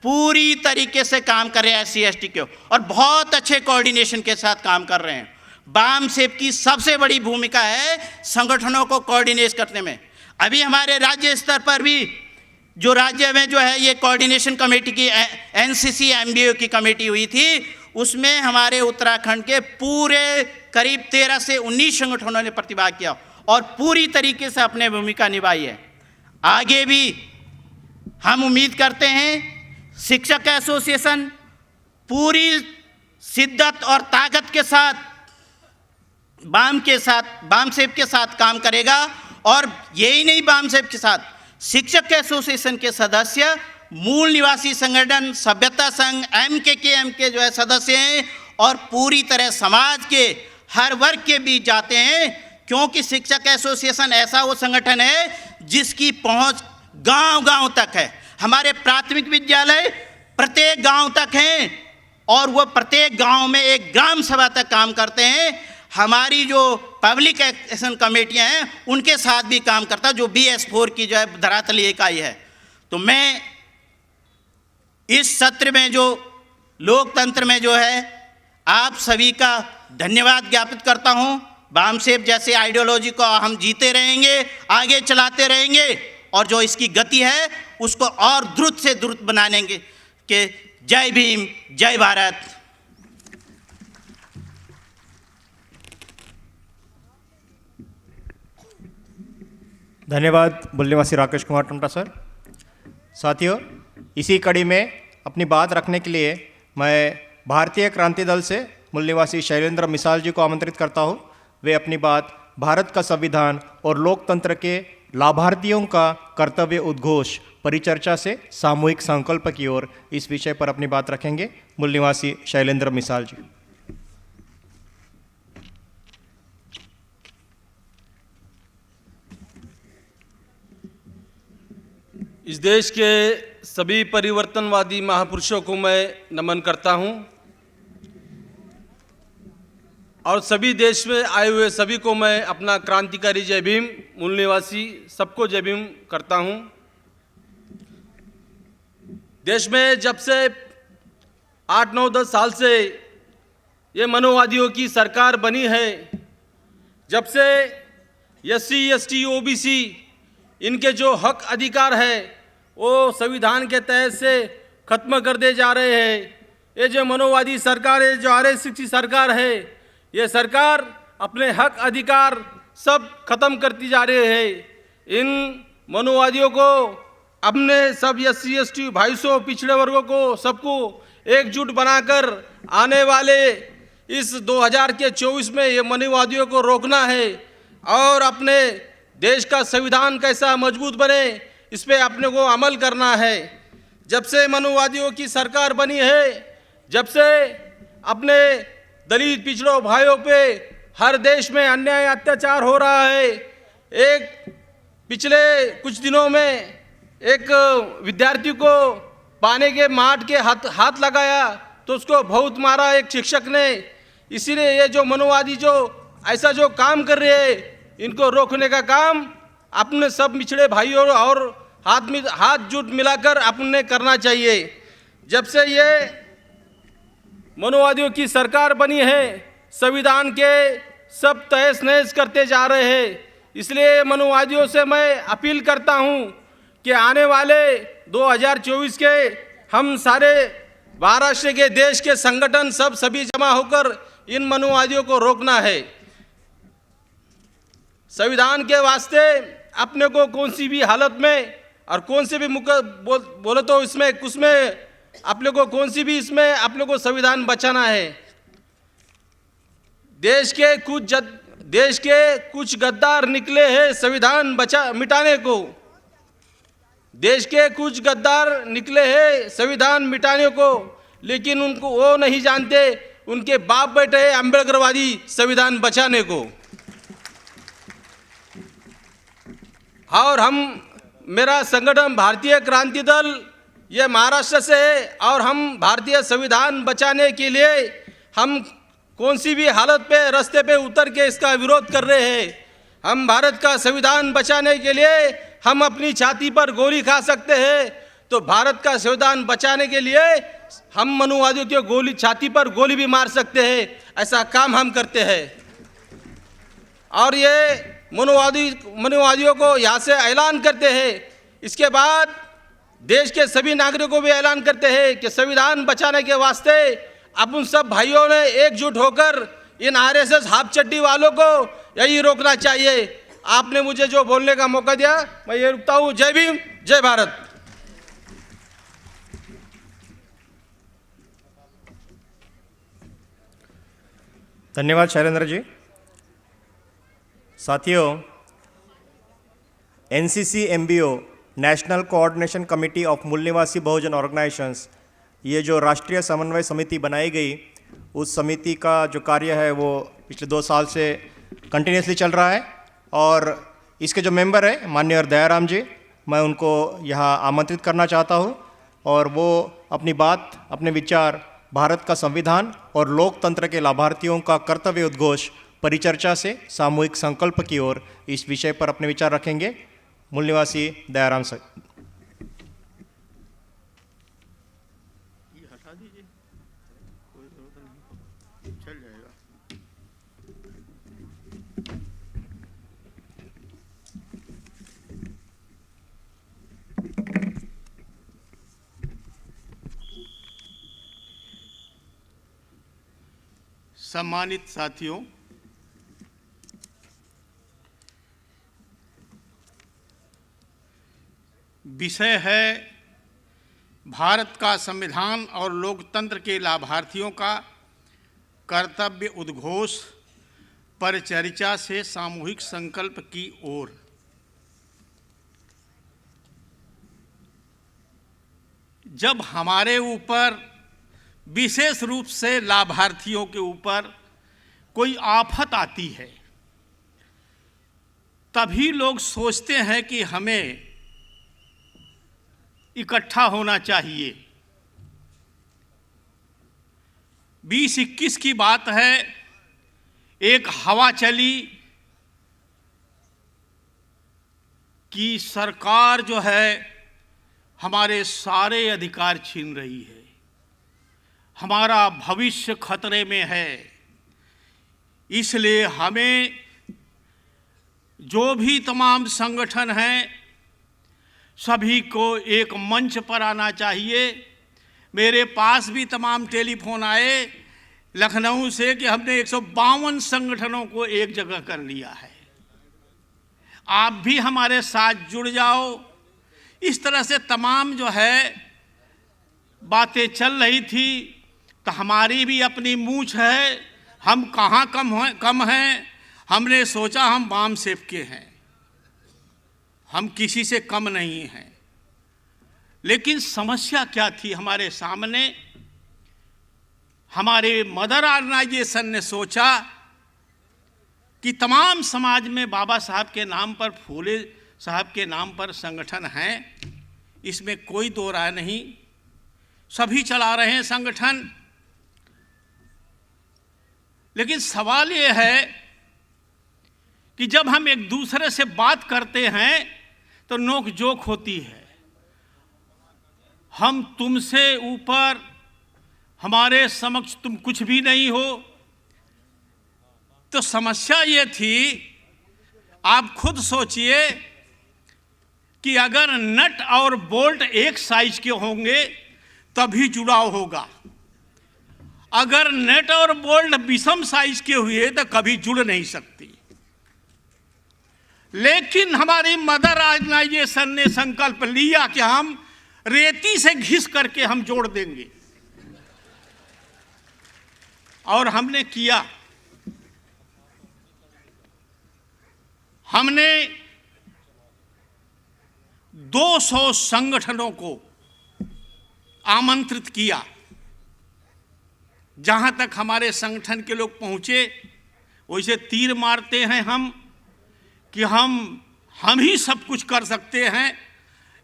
पूरी तरीके से काम कर रहे हैं SC/ST के और बहुत अच्छे कोऑर्डिनेशन के साथ काम कर रहे हैं। बाम सेप की सबसे बड़ी भूमिका है संगठनों को कोऑर्डिनेट करने में। अभी हमारे राज्य स्तर पर भी जो राज्य में जो है ये कोऑर्डिनेशन कमेटी की NCC MBO की कमेटी हुई थी, उसमें हमारे उत्तराखंड के पूरे करीब 13 से 19 संगठनों ने प्रतिभाग किया और पूरी तरीके से अपने भूमिका निभाई है। आगे भी हम उम्मीद करते हैं शिक्षक एसोसिएशन पूरी शिद्दत और ताकत के साथ बाम सेप के साथ काम करेगा। और यही नहीं, बाम सेप के साथ शिक्षक एसोसिएशन के सदस्य मूल निवासी संगठन सभ्यता संघ MKKM के जो है सदस्य हैं और पूरी तरह समाज के हर वर्ग के बीच जाते हैं, क्योंकि शिक्षक एसोसिएशन ऐसा वो संगठन है जिसकी पहुंच गांव-गांव तक है। हमारे प्राथमिक विद्यालय प्रत्येक गांव तक हैं और वो प्रत्येक गांव में एक ग्राम सभा तक काम करते हैं। हमारी जो पब्लिक एक्शन कमेटियां हैं उनके साथ भी काम करता है, जो BS4 की जो है धरातलीय इकाई है। तो मैं इस सत्र में जो लोकतंत्र में जो है आप सभी का धन्यवाद ज्ञापित करता हूं। बाम सेप जैसे आइडियोलॉजी को हम जीते रहेंगे, आगे चलाते रहेंगे और जो इसकी गति है उसको और द्रुत से द्रुत बनाने के। जय भीम, जय भारत। धन्यवाद मूल्यवासी राकेश कुमार टमटा सर। साथियों, इसी कड़ी में अपनी बात रखने के लिए मैं भारतीय क्रांति दल से मूल निवासी शैलेंद्र मिसाल जी को आमंत्रित करता हूँ। वे अपनी बात भारत का संविधान और लोकतंत्र के लाभार्थियों का कर्तव्य उद्घोष परिचर्चा से सामूहिक संकल्प की ओर इस विषय पर अपनी बात रखेंगे। मूल निवासी शैलेंद्र मिसाल जी। इस देश के सभी परिवर्तनवादी महापुरुषों को मैं नमन करता हूं और सभी देश में आए हुए सभी को मैं अपना क्रांतिकारी जय भीम, मूल निवासी सबको जय भीम करता हूं। देश में जब से 8, 9, 10 साल से ये मनोवादियों की सरकार बनी है, जब से SC, ST, OBC इनके जो हक अधिकार है वो संविधान के तहत से खत्म कर दे जा रहे हैं। ये जो मनोवादी सरकार है, जो RSS की सरकार है, ये सरकार अपने हक अधिकार सब खत्म करती जा रही है। इन मनोवादियों को अपने सब SC, ST भाइयों, पिछड़े वर्गों को सबको एकजुट बनाकर आने वाले इस 2024 में ये मनोवादियों को रोकना है और अपने देश का संविधान कैसा मजबूत बने इस पे अपने को अमल करना है। जब से मनोवादियों की सरकार बनी है, जब से अपने दलित पिछड़ों भाइयों पे हर देश में अन्याय अत्याचार हो रहा है। एक पिछले कुछ दिनों में एक विद्यार्थी को पानी के माट के हाथ लगाया तो उसको बहुत मारा एक शिक्षक ने। इसीलिए ये जो मनोवादी जो ऐसा जो काम कर रहे हैं, इनको रोकने का काम अपने सब पिछड़े भाइयों और हाथ जुट मिलाकर अपने करना चाहिए। जब से ये मनोवादियों की सरकार बनी है, संविधान के सब तहस नहस करते जा रहे हैं। इसलिए मनोवादियों से मैं अपील करता हूं कि आने वाले 2024 के हम सारे महाराष्ट्र के देश के संगठन सभी जमा होकर इन मनोवादियों को रोकना है। संविधान के वास्ते अपने को कौन सी भी हालत में और कौन से भी बोले तो इसमें कुछ में अपने को कौन सी भी इसमें अपने को संविधान बचाना है। देश के कुछ गद्दार निकले हैं संविधान मिटाने को। देश के कुछ गद्दार निकले हैं संविधान मिटाने को, लेकिन उनको वो नहीं जानते उनके बाप बेटे अम्बेडकरवादी संविधान बचाने को। और मेरा संगठन भारतीय क्रांति दल ये महाराष्ट्र से है और हम भारतीय संविधान बचाने के लिए हम कौन सी भी हालत पे रास्ते पे उतर के इसका विरोध कर रहे हैं। हम भारत का संविधान बचाने के लिए हम अपनी छाती पर गोली खा सकते हैं, तो भारत का संविधान बचाने के लिए हम मनोवादियों की छाती पर गोली भी मार सकते हैं। ऐसा काम हम करते हैं और ये मनोवादियों को यहाँ से ऐलान करते हैं। इसके बाद देश के सभी नागरिकों को भी ऐलान करते हैं कि संविधान बचाने के वास्ते अपन सब भाइयों ने एकजुट होकर इन RSS हाफ चड्डी वालों को यही रोकना चाहिए। आपने मुझे जो बोलने का मौका दिया, मैं ये रुकता हूँ। जय भीम, जय भारत। धन्यवाद शैलेंद्र जी। साथियों, NCC MBO national coordination committee of मूल निवासी बहुजन ऑर्गेनाइजेशंस, ये जो राष्ट्रीय समन्वय समिति बनाई गई, उस समिति का जो कार्य है वो पिछले 2 साल से कंटिन्यूसली चल रहा है और इसके जो मेंबर हैं माननीय दयाराम जी, मैं उनको यहाँ आमंत्रित करना चाहता हूँ और वो अपनी बात, अपने विचार भारत का संविधान और लोकतंत्र के लाभार्थियों का कर्तव्य उद्घोष परिचर्चा से सामूहिक संकल्प की ओर इस विषय पर अपने विचार रखेंगे। मूल निवासी दयाराम सर। सम्मानित साथियों, विषय है भारत का संविधान और लोकतंत्र के लाभार्थियों का कर्तव्य उद्घोष पर चर्चा से सामूहिक संकल्प की ओर। जब हमारे ऊपर, विशेष रूप से लाभार्थियों के ऊपर कोई आफत आती है, तभी लोग सोचते हैं कि हमें इकट्ठा होना चाहिए। 2021 की बात है, एक हवा चली कि सरकार जो है हमारे सारे अधिकार छीन रही है, हमारा भविष्य खतरे में है। इसलिए हमें जो भी तमाम संगठन हैं सभी को एक मंच पर आना चाहिए। मेरे पास भी तमाम टेलीफोन आए लखनऊ से कि हमने 152 संगठनों को एक जगह कर लिया है, आप भी हमारे साथ जुड़ जाओ। इस तरह से तमाम जो है बातें चल रही थी। तो हमारी भी अपनी मूंछ है, हम कहाँ कम हैं। हमने सोचा हम वाम सेफ के हैं, हम किसी से कम नहीं हैं। लेकिन समस्या क्या थी हमारे सामने? हमारे मदर ऑर्गेनाइजेशन ने सोचा कि तमाम समाज में बाबा साहब के नाम पर, फूले साहब के नाम पर संगठन हैं, इसमें कोई दो राय नहीं, सभी चला रहे हैं संगठन। लेकिन सवाल ये है कि जब हम एक दूसरे से बात करते हैं तो नोक जोक होती है, हम तुमसे ऊपर, हमारे समक्ष तुम कुछ भी नहीं हो। तो समस्या ये थी, आप खुद सोचिए कि अगर नट और बोल्ट एक साइज के होंगे तभी जुड़ाव होगा, अगर नट और बोल्ट विषम साइज के हुए तो कभी जुड़ नहीं सकती। लेकिन हमारी मदर ऑर्गेनाइजेशन ने संकल्प लिया कि हम रेती से घिस करके हम जोड़ देंगे, और हमने किया। हमने 200 संगठनों को आमंत्रित किया। जहां तक हमारे संगठन के लोग पहुंचे वैसे तीर मारते हैं हम कि हम ही सब कुछ कर सकते हैं,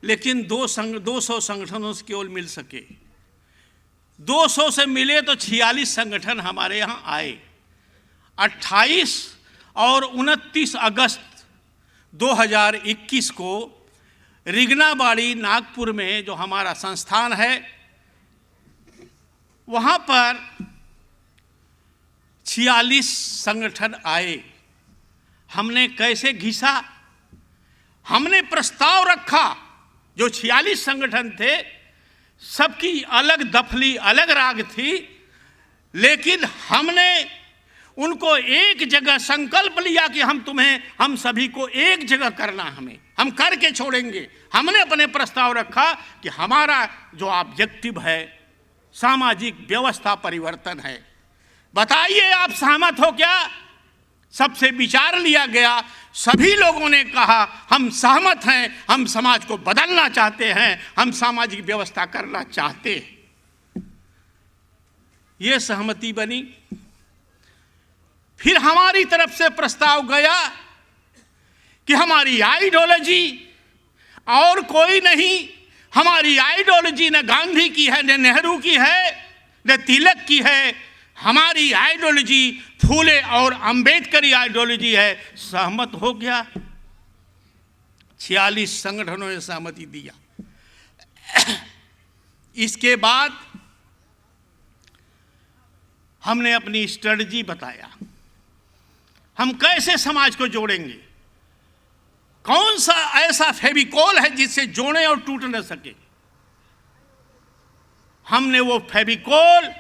लेकिन 200 संगठनों से केवल मिल सके। 200 से मिले तो 46 संगठन हमारे यहाँ आए। 28 और 29 अगस्त 2021 को रिगनाबाड़ी नागपुर में जो हमारा संस्थान है, वहाँ पर 46 संगठन आए। हमने कैसे घिसा? हमने प्रस्ताव रखा, जो 46 संगठन थे सबकी अलग दफली, अलग राग थी, लेकिन हमने उनको एक जगह संकल्प लिया कि हम सभी को एक जगह करना, हम करके छोड़ेंगे। हमने अपने प्रस्ताव रखा कि हमारा जो ऑब्जेक्टिव है सामाजिक व्यवस्था परिवर्तन है। बताइए आप सहमत हो क्या? सबसे विचार लिया गया, सभी लोगों ने कहा हम सहमत हैं, हम समाज को बदलना चाहते हैं, हम सामाजिक व्यवस्था करना चाहते हैं। ये सहमति बनी। फिर हमारी तरफ से प्रस्ताव गया कि हमारी आइडियोलॉजी और कोई नहीं, हमारी आइडियोलॉजी न गांधी की है, न नेहरू की है, न तिलक की है, हमारी आइडियोलॉजी फूले और अंबेडकरी आइडियोलॉजी है। सहमत हो गया, 46 संगठनों ने सहमति दिया। इसके बाद हमने अपनी स्ट्रेटजी बताया, हम कैसे समाज को जोड़ेंगे, कौन सा ऐसा फेविकोल है जिससे जोड़े और टूट न सके। हमने वो फेविकोल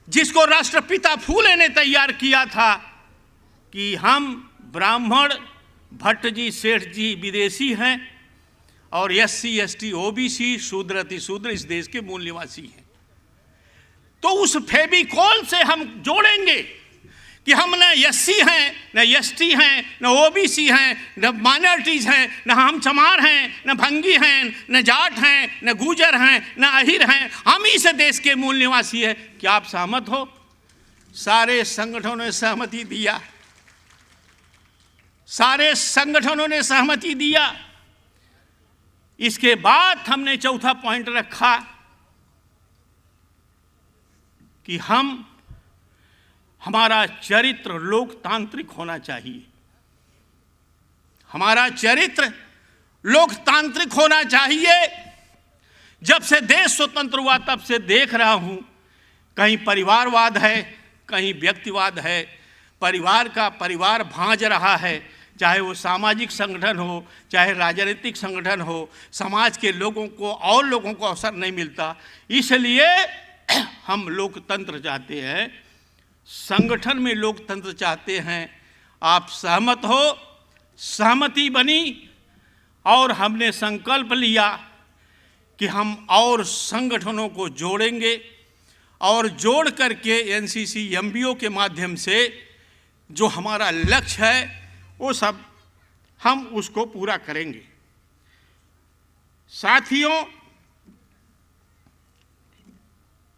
जिसको राष्ट्रपिता फूले ने तैयार किया था कि हम ब्राह्मण, भट्ट जी, सेठ जी विदेशी हैं और SC ST OBC शूद्र अतिशूद्र इस देश के मूल निवासी हैं। तो उस फेविकोल से हम जोड़ेंगे कि हम न SC हैं, न ST हैं, न OBC हैं, न माइनॉरिटीज हैं, न हम चमार हैं, न भंगी हैं, न जाट हैं, न गुजर हैं, न अहिर हैं, हम इस देश के मूल निवासी हैं। क्या आप सहमत हो? सारे संगठनों ने सहमति दिया, सारे संगठनों ने सहमति दिया। इसके बाद हमने चौथा पॉइंट रखा कि हमारा चरित्र लोकतांत्रिक होना चाहिए, हमारा चरित्र लोकतांत्रिक होना चाहिए। जब से देश स्वतंत्र हुआ तब से देख रहा हूं, कहीं परिवारवाद है, कहीं व्यक्तिवाद है, परिवार का परिवार भांज रहा है, चाहे वो सामाजिक संगठन हो, चाहे राजनीतिक संगठन हो, समाज के लोगों को और लोगों को अवसर नहीं मिलता। इसलिए हम लोकतंत्र चाहते हैं, संगठन में लोकतंत्र चाहते हैं। आप सहमत हो? सहमति बनी और हमने संकल्प लिया कि हम और संगठनों को जोड़ेंगे और जोड़ करके NCC MBO के माध्यम से जो हमारा लक्ष्य है वो सब हम उसको पूरा करेंगे। साथियों,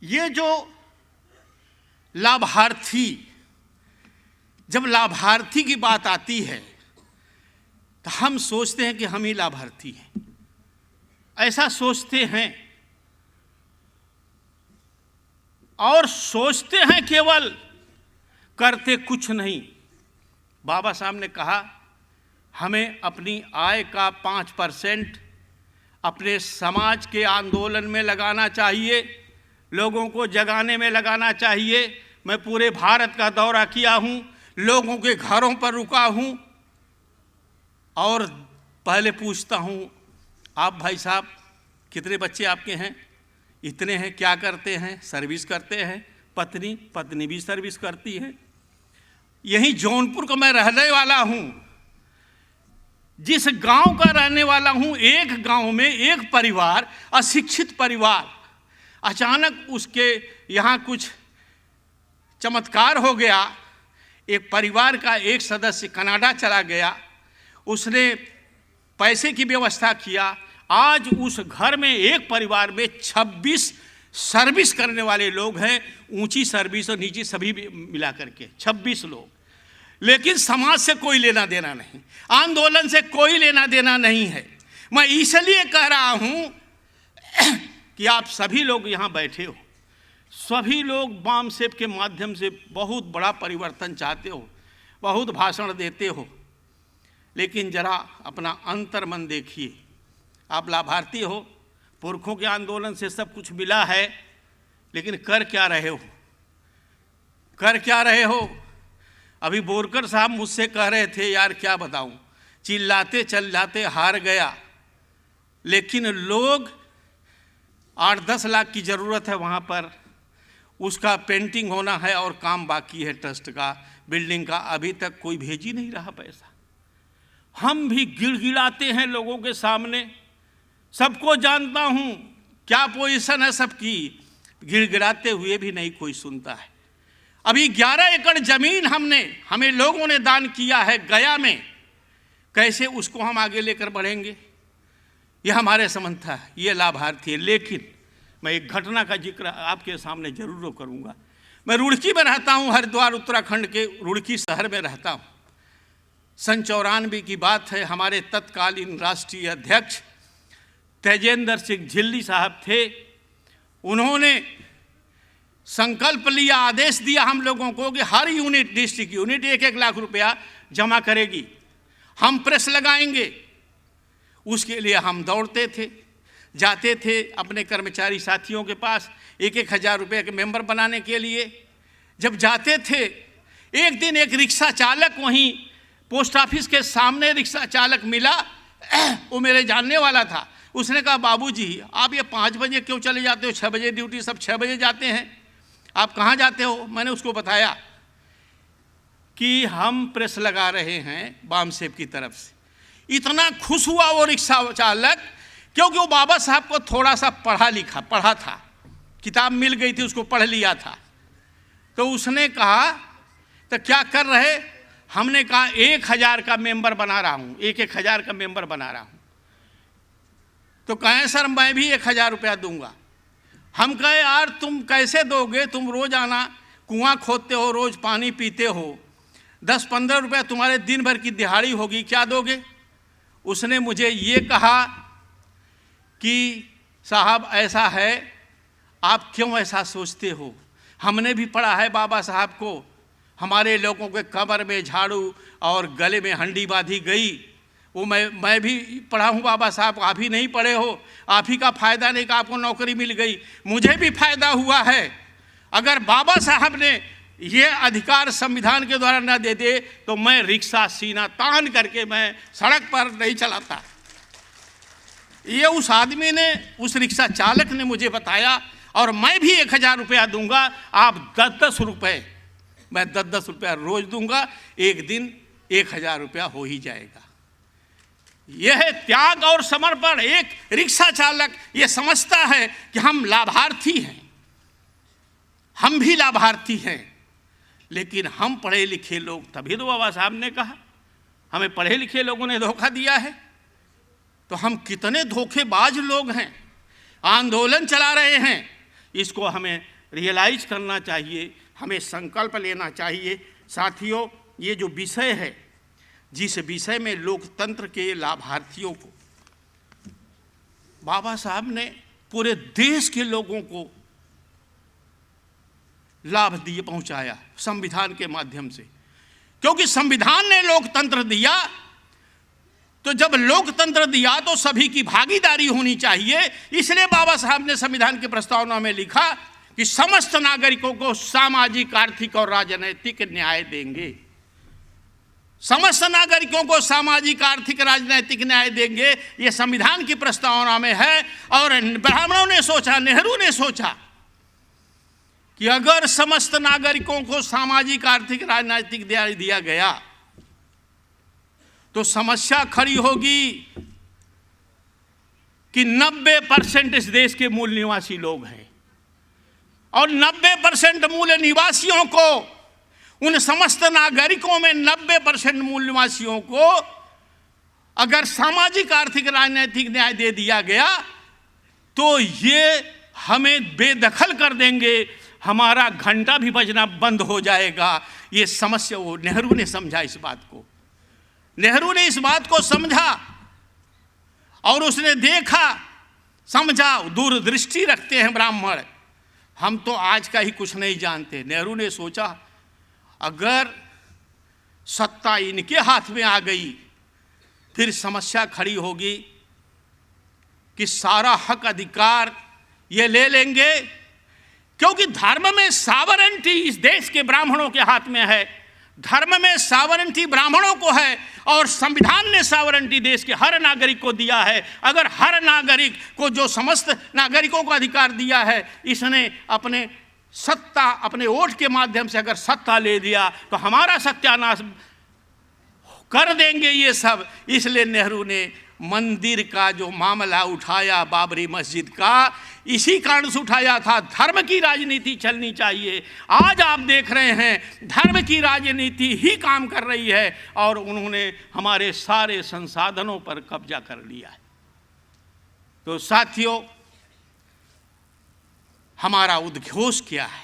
ये जो लाभार्थी, जब लाभार्थी की बात आती है तो हम सोचते हैं कि हम ही लाभार्थी हैं, ऐसा सोचते हैं और सोचते हैं केवल, करते कुछ नहीं। बाबा साहब ने कहा हमें अपनी आय का 5% अपने समाज के आंदोलन में लगाना चाहिए, लोगों को जगाने में लगाना चाहिए। मैं पूरे भारत का दौरा किया हूँ, लोगों के घरों पर रुका हूँ और पहले पूछता हूँ, आप भाई साहब कितने बच्चे आपके हैं? इतने हैं। क्या करते हैं? सर्विस करते हैं। पत्नी भी सर्विस करती है। यहीं जौनपुर का मैं रहने वाला हूँ, जिस गांव का रहने वाला हूँ, एक गांव में एक परिवार, अशिक्षित परिवार, अचानक उसके यहाँ कुछ चमत्कार हो गया। एक परिवार का एक सदस्य कनाडा चला गया, उसने पैसे की व्यवस्था किया। आज उस घर में, एक परिवार में 26 सर्विस करने वाले लोग हैं, ऊंची सर्विस और नीची सभी मिला करके 26 लोग। लेकिन समाज से कोई लेना देना नहीं, आंदोलन से कोई लेना देना नहीं है। मैं इसलिए कह रहा हूं कि आप सभी लोग यहाँ बैठे हो, सभी लोग बामसेप के माध्यम से बहुत बड़ा परिवर्तन चाहते हो, बहुत भाषण देते हो, लेकिन जरा अपना अंतर्मन देखिए। आप लाभार्थी हो, पुरखों के आंदोलन से सब कुछ मिला है, लेकिन कर क्या रहे हो? कर क्या रहे हो? अभी बोरकर साहब मुझसे कह रहे थे, यार क्या बताऊं, चिल्लाते चिल्लाते हार गया। लेकिन लोग 8-10 लाख की ज़रूरत है वहाँ पर, उसका पेंटिंग होना है और काम बाकी है ट्रस्ट का, बिल्डिंग का, अभी तक कोई भेज ही नहीं रहा पैसा। हम भी गिड़गिड़ाते हैं लोगों के सामने, सबको जानता हूँ क्या पोजीशन है सबकी, गिड़गिड़ाते हुए भी नहीं कोई सुनता है। अभी 11 एकड़ जमीन हमें लोगों ने दान किया है गया में, कैसे उसको हम आगे लेकर बढ़ेंगे? ये हमारे समझता है, ये लाभार्थी है। लेकिन मैं एक घटना का जिक्र आपके सामने जरूर करूँगा। मैं रुड़की में रहता हूँ, हरिद्वार उत्तराखंड के रुड़की शहर में रहता हूँ। सन 94 की बात है, हमारे तत्कालीन राष्ट्रीय अध्यक्ष तेजेंद्र सिंह झिल्ली साहब थे। उन्होंने संकल्प लिया, आदेश दिया हम लोगों को कि हर यूनिट, डिस्ट्रिक्ट यूनिट 1-1 लाख रुपया जमा करेगी, हम प्रेस लगाएंगे। उसके लिए हम दौड़ते थे, जाते थे अपने कर्मचारी साथियों के पास 1-1 हज़ार रुपये के मेंबर बनाने के लिए। जब जाते थे, एक दिन एक रिक्शा चालक वहीं पोस्ट ऑफिस के सामने रिक्शा चालक मिला, वो मेरे जानने वाला था। उसने कहा, बाबूजी आप ये 5 बजे क्यों चले जाते हो? 6 बजे ड्यूटी, सब 6 बजे जाते हैं, आप कहाँ जाते हो? मैंने उसको बताया कि हम प्रेस लगा रहे हैं बामसेप की तरफ से। इतना खुश हुआ वो रिक्शा चालक क्योंकि वो बाबा साहब को थोड़ा सा पढ़ा था, किताब मिल गई थी, उसको पढ़ लिया था। तो उसने कहा तो क्या कर रहे, हमने कहा 1000 का मेंबर बना रहा हूँ, 1000 का मेंबर बना रहा हूँ। तो कहें सर मैं भी 1000 रुपया दूंगा। हम कहे यार तुम कैसे दोगे, तुम रोज आना कुआं खोदते हो, रोज पानी पीते हो, 10-15 रुपया तुम्हारे दिन भर की दिहाड़ी होगी, क्या दोगे? उसने मुझे ये कहा कि साहब ऐसा है, आप क्यों ऐसा सोचते हो, हमने भी पढ़ा है बाबा साहब को, हमारे लोगों के कमर में झाड़ू और गले में हंडी बांधी गई, वो मैं भी पढ़ा हूँ बाबा साहब, आप ही नहीं पढ़े हो, आप ही का फ़ायदा नहीं कि आपको नौकरी मिल गई, मुझे भी फ़ायदा हुआ है। अगर बाबा साहब ने ये अधिकार संविधान के द्वारा न दे दे तो मैं रिक्शा सीना तान करके मैं सड़क पर नहीं चलाता। ये उस आदमी ने, उस रिक्शा चालक ने मुझे बताया, और मैं भी 1000 रुपया दूंगा, आप 10-10 रुपये, मैं 10-10 रुपया रोज दूंगा, एक दिन 1000 रुपया हो ही जाएगा। यह है त्याग और समर्पण। एक रिक्शा चालक ये समझता है कि हम लाभार्थी हैं, हम भी लाभार्थी हैं, लेकिन हम पढ़े लिखे लोग, तभी तो बाबा साहब ने कहा हमें पढ़े लिखे लोगों ने धोखा दिया है। तो हम कितने धोखेबाज लोग हैं, आंदोलन चला रहे हैं, इसको हमें रियलाइज करना चाहिए, हमें संकल्प लेना चाहिए। साथियों, ये जो विषय है, जिस विषय में लोकतंत्र के लाभार्थियों को बाबा साहब ने पूरे देश के लोगों को लाभ दिए पहुंचाया संविधान के माध्यम से, क्योंकि संविधान ने लोकतंत्र दिया, तो जब लोकतंत्र दिया तो सभी की भागीदारी होनी चाहिए। इसलिए बाबा साहब ने संविधान की प्रस्तावना में लिखा कि समस्त नागरिकों को सामाजिक, आर्थिक और राजनैतिक न्याय देंगे, समस्त नागरिकों को सामाजिक, आर्थिक, राजनैतिक न्याय देंगे। ये संविधान की प्रस्तावना में है। और ब्राह्मणों ने सोचा, नेहरू ने सोचा कि अगर समस्त नागरिकों को सामाजिक, आर्थिक, राजनीतिक न्याय दिया गया तो समस्या खड़ी होगी कि 90% इस देश के मूल निवासी लोग हैं, और 90% मूल निवासियों को, उन समस्त नागरिकों में 90% मूल निवासियों को अगर सामाजिक, आर्थिक, राजनीतिक न्याय दे दिया गया तो ये हमें बेदखल कर देंगे, हमारा घंटा भी बजना बंद हो जाएगा। ये समस्या, वो नेहरू ने समझा इस बात को, नेहरू ने इस बात को समझा और उसने देखा, समझा। दूरदृष्टि रखते हैं ब्राह्मण, हम तो आज का ही कुछ नहीं जानते। नेहरू ने सोचा अगर सत्ता इनके हाथ में आ गई फिर समस्या खड़ी होगी कि सारा हक अधिकार ये ले लेंगे, क्योंकि धर्म में सावरेंटी इस देश के ब्राह्मणों के हाथ में है, धर्म में सावरेंटी ब्राह्मणों को है, और संविधान ने सावरेंटी देश के हर नागरिक को दिया है। अगर हर नागरिक को जो समस्त नागरिकों को अधिकार दिया है, इसने अपने सत्ता, अपने वोट के माध्यम से अगर सत्ता ले दिया तो हमारा सत्यानाश कर देंगे ये सब। इसलिए नेहरू ने मंदिर का जो मामला उठाया, बाबरी मस्जिद का, इसी कारण से उठाया था, धर्म की राजनीति चलनी चाहिए। आज आप देख रहे हैं धर्म की राजनीति ही काम कर रही है, और उन्होंने हमारे सारे संसाधनों पर कब्जा कर लिया है। तो साथियों, हमारा उद्घोष क्या है,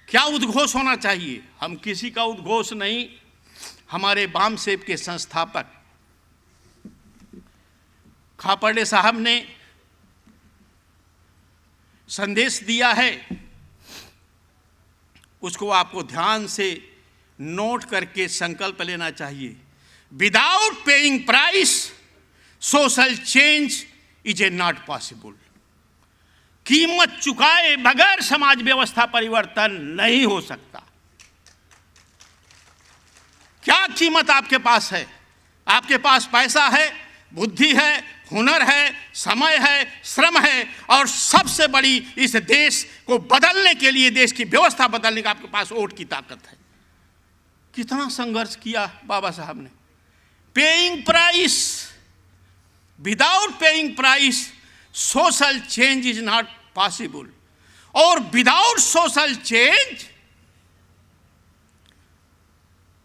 क्या उद्घोष होना चाहिए? हम किसी का उद्घोष नहीं, हमारे बामसेब के संस्थापक खापर्डे साहब ने संदेश दिया है, उसको आपको ध्यान से नोट करके संकल्प लेना चाहिए। Without paying price social change is a not possible. कीमत चुकाए बगैर समाज व्यवस्था परिवर्तन नहीं हो सकता। क्या कीमत आपके पास है? आपके पास पैसा है, बुद्धि है, हुनर है, समय है, श्रम है, और सबसे बड़ी इस देश को बदलने के लिए, देश की व्यवस्था बदलने का आपके पास वोट की ताकत है। कितना संघर्ष किया बाबा साहब ने। Paying price, without paying price social change is not possible, और without social change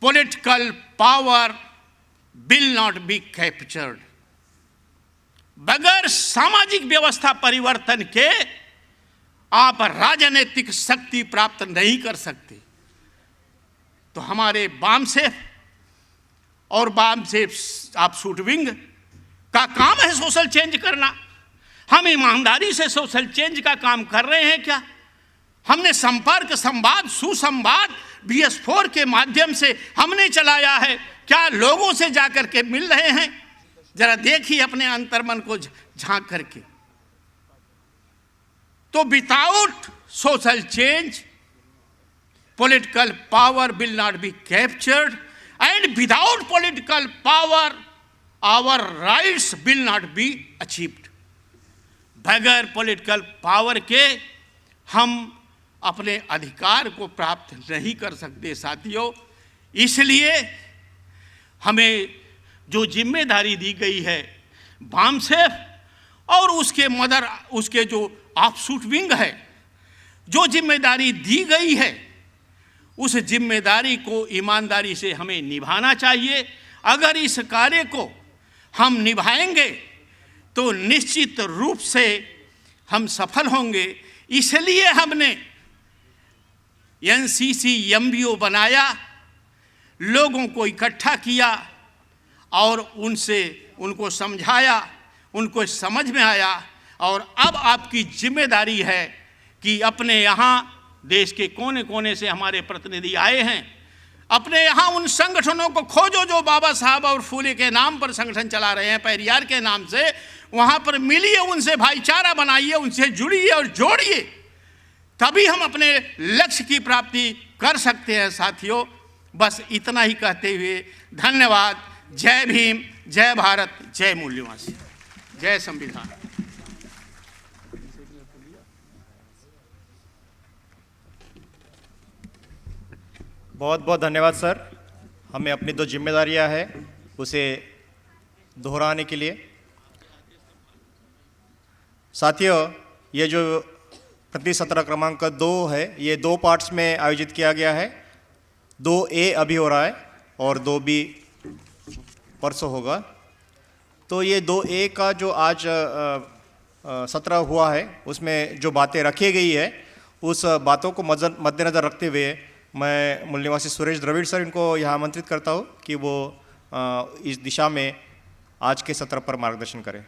political power will not be captured. बगैर सामाजिक व्यवस्था परिवर्तन के आप राजनीतिक शक्ति प्राप्त नहीं कर सकते। तो हमारे बामसेफ और बामसेफ ऑफशूट विंग का काम है सोशल चेंज करना। हम ईमानदारी से सोशल चेंज का काम कर रहे हैं क्या? हमने संपर्क, संवाद, सुसंवाद BS4 के माध्यम से हमने चलाया है। क्या लोगों से जाकर के मिल रहे हैं? जरा देखिए अपने अंतर्मन को झांक करके। तो without social change political power will not be captured, and without political power our rights will not be achieved. बगैर पॉलिटिकल पावर के हम अपने अधिकार को प्राप्त नहीं कर सकते साथियों। इसलिए हमें जो जिम्मेदारी दी गई है बामसेफ और उसके जो ऑफशूट विंग है, जो जिम्मेदारी दी गई है उस जिम्मेदारी को ईमानदारी से हमें निभाना चाहिए। अगर इस कार्य को हम निभाएंगे तो निश्चित रूप से हम सफल होंगे। इसलिए हमने NCC MBO बनाया, लोगों को इकट्ठा किया और उनको समझाया, उनको समझ में आया। और अब आपकी जिम्मेदारी है कि अपने यहाँ देश के कोने कोने से हमारे प्रतिनिधि आए हैं, अपने यहाँ उन संगठनों को खोजो जो बाबा साहब और फूले के नाम पर संगठन चला रहे हैं, पेरियार के नाम से। वहाँ पर मिलिए, उनसे भाईचारा बनाइए, उनसे जुड़िए और जोड़िए, तभी हम अपने लक्ष्य की प्राप्ति कर सकते हैं साथियों। बस इतना ही कहते हुए धन्यवाद। जय भीम, जय भारत, जय मूल्यवासी, जय संविधान। बहुत बहुत धन्यवाद सर, हमें अपनी जो जिम्मेदारियां हैं उसे दोहराने के लिए। साथियों, ये जो प्रति सत्र क्रमांक 2 है, ये 2 पार्ट्स में आयोजित किया गया है। 2A अभी हो रहा है और 2B परसों होगा। तो ये 2A का जो आज सत्र हुआ है उसमें जो बातें रखी गई है उस बातों को मद्देनज़र रखते हुए मैं मूल निवासी सुरेश द्रविड़ सर इनको यहाँ आमंत्रित करता हूँ कि वो इस दिशा में आज के सत्र पर मार्गदर्शन करें।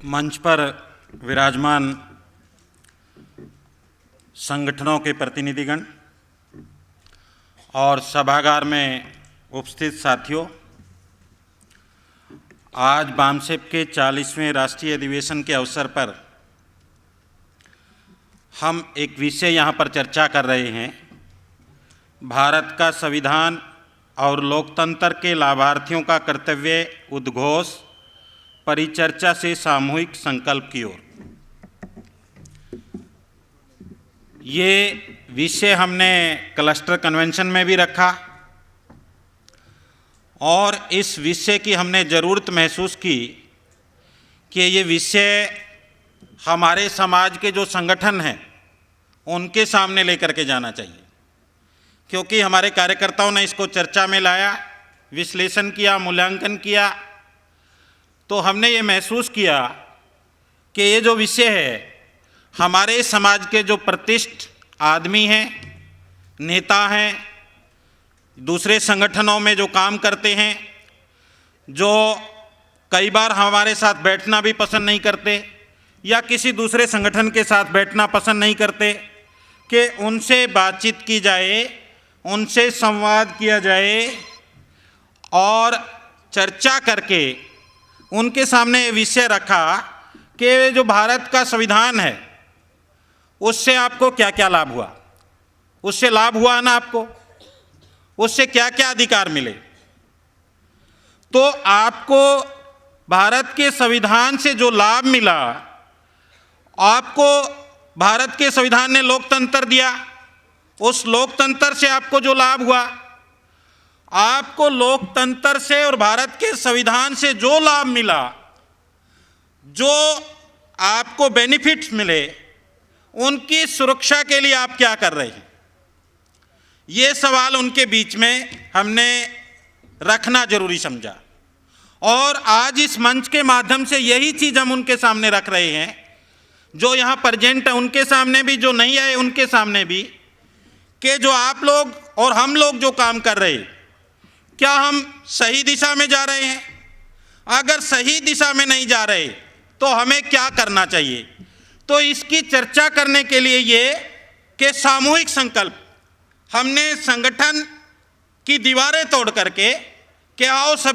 मंच पर विराजमान संगठनों के प्रतिनिधिगण और सभागार में उपस्थित साथियों, आज बामसेफ के 40वें राष्ट्रीय अधिवेशन के अवसर पर हम एक विषय यहाँ पर चर्चा कर रहे हैं। भारत का संविधान और लोकतंत्र के लाभार्थियों का कर्तव्य उद्घोष परिचर्चा से सामूहिक संकल्प की ओर। ये विषय हमने क्लस्टर कन्वेंशन में भी रखा और इस विषय की हमने ज़रूरत महसूस की कि ये विषय हमारे समाज के जो संगठन हैं उनके सामने लेकर के जाना चाहिए, क्योंकि हमारे कार्यकर्ताओं ने इसको चर्चा में लाया, विश्लेषण किया, मूल्यांकन किया, तो हमने ये महसूस किया कि ये जो विषय है हमारे समाज के जो प्रतिष्ठित आदमी हैं, नेता हैं, दूसरे संगठनों में जो काम करते हैं, जो कई बार हमारे साथ बैठना भी पसंद नहीं करते या किसी दूसरे संगठन के साथ बैठना पसंद नहीं करते, कि उनसे बातचीत की जाए, उनसे संवाद किया जाए और चर्चा करके उनके सामने विषय रखा कि जो भारत का संविधान है उससे आपको क्या क्या लाभ हुआ, उससे लाभ हुआ ना आपको, उससे क्या क्या अधिकार मिले। तो आपको भारत के संविधान से जो लाभ मिला, आपको भारत के संविधान ने लोकतंत्र दिया, उस लोकतंत्र से आपको जो लाभ हुआ, आपको लोकतंत्र से और भारत के संविधान से जो लाभ मिला, जो आपको बेनिफिट्स मिले, उनकी सुरक्षा के लिए आप क्या कर रहे हैं? ये सवाल उनके बीच में हमने रखना जरूरी समझा और आज इस मंच के माध्यम से यही चीज़ हम उनके सामने रख रहे हैं, जो यहाँ प्रेजेंट है उनके सामने भी, जो नहीं आए उनके सामने भी, कि जो आप लोग और हम लोग जो काम कर रहे हैं, क्या हम सही दिशा में जा रहे हैं? अगर सही दिशा में नहीं जा रहे तो हमें क्या करना चाहिए? तो इसकी चर्चा करने के लिए ये कि सामूहिक संकल्प हमने संगठन की दीवारें तोड़ करके कि आओ सभी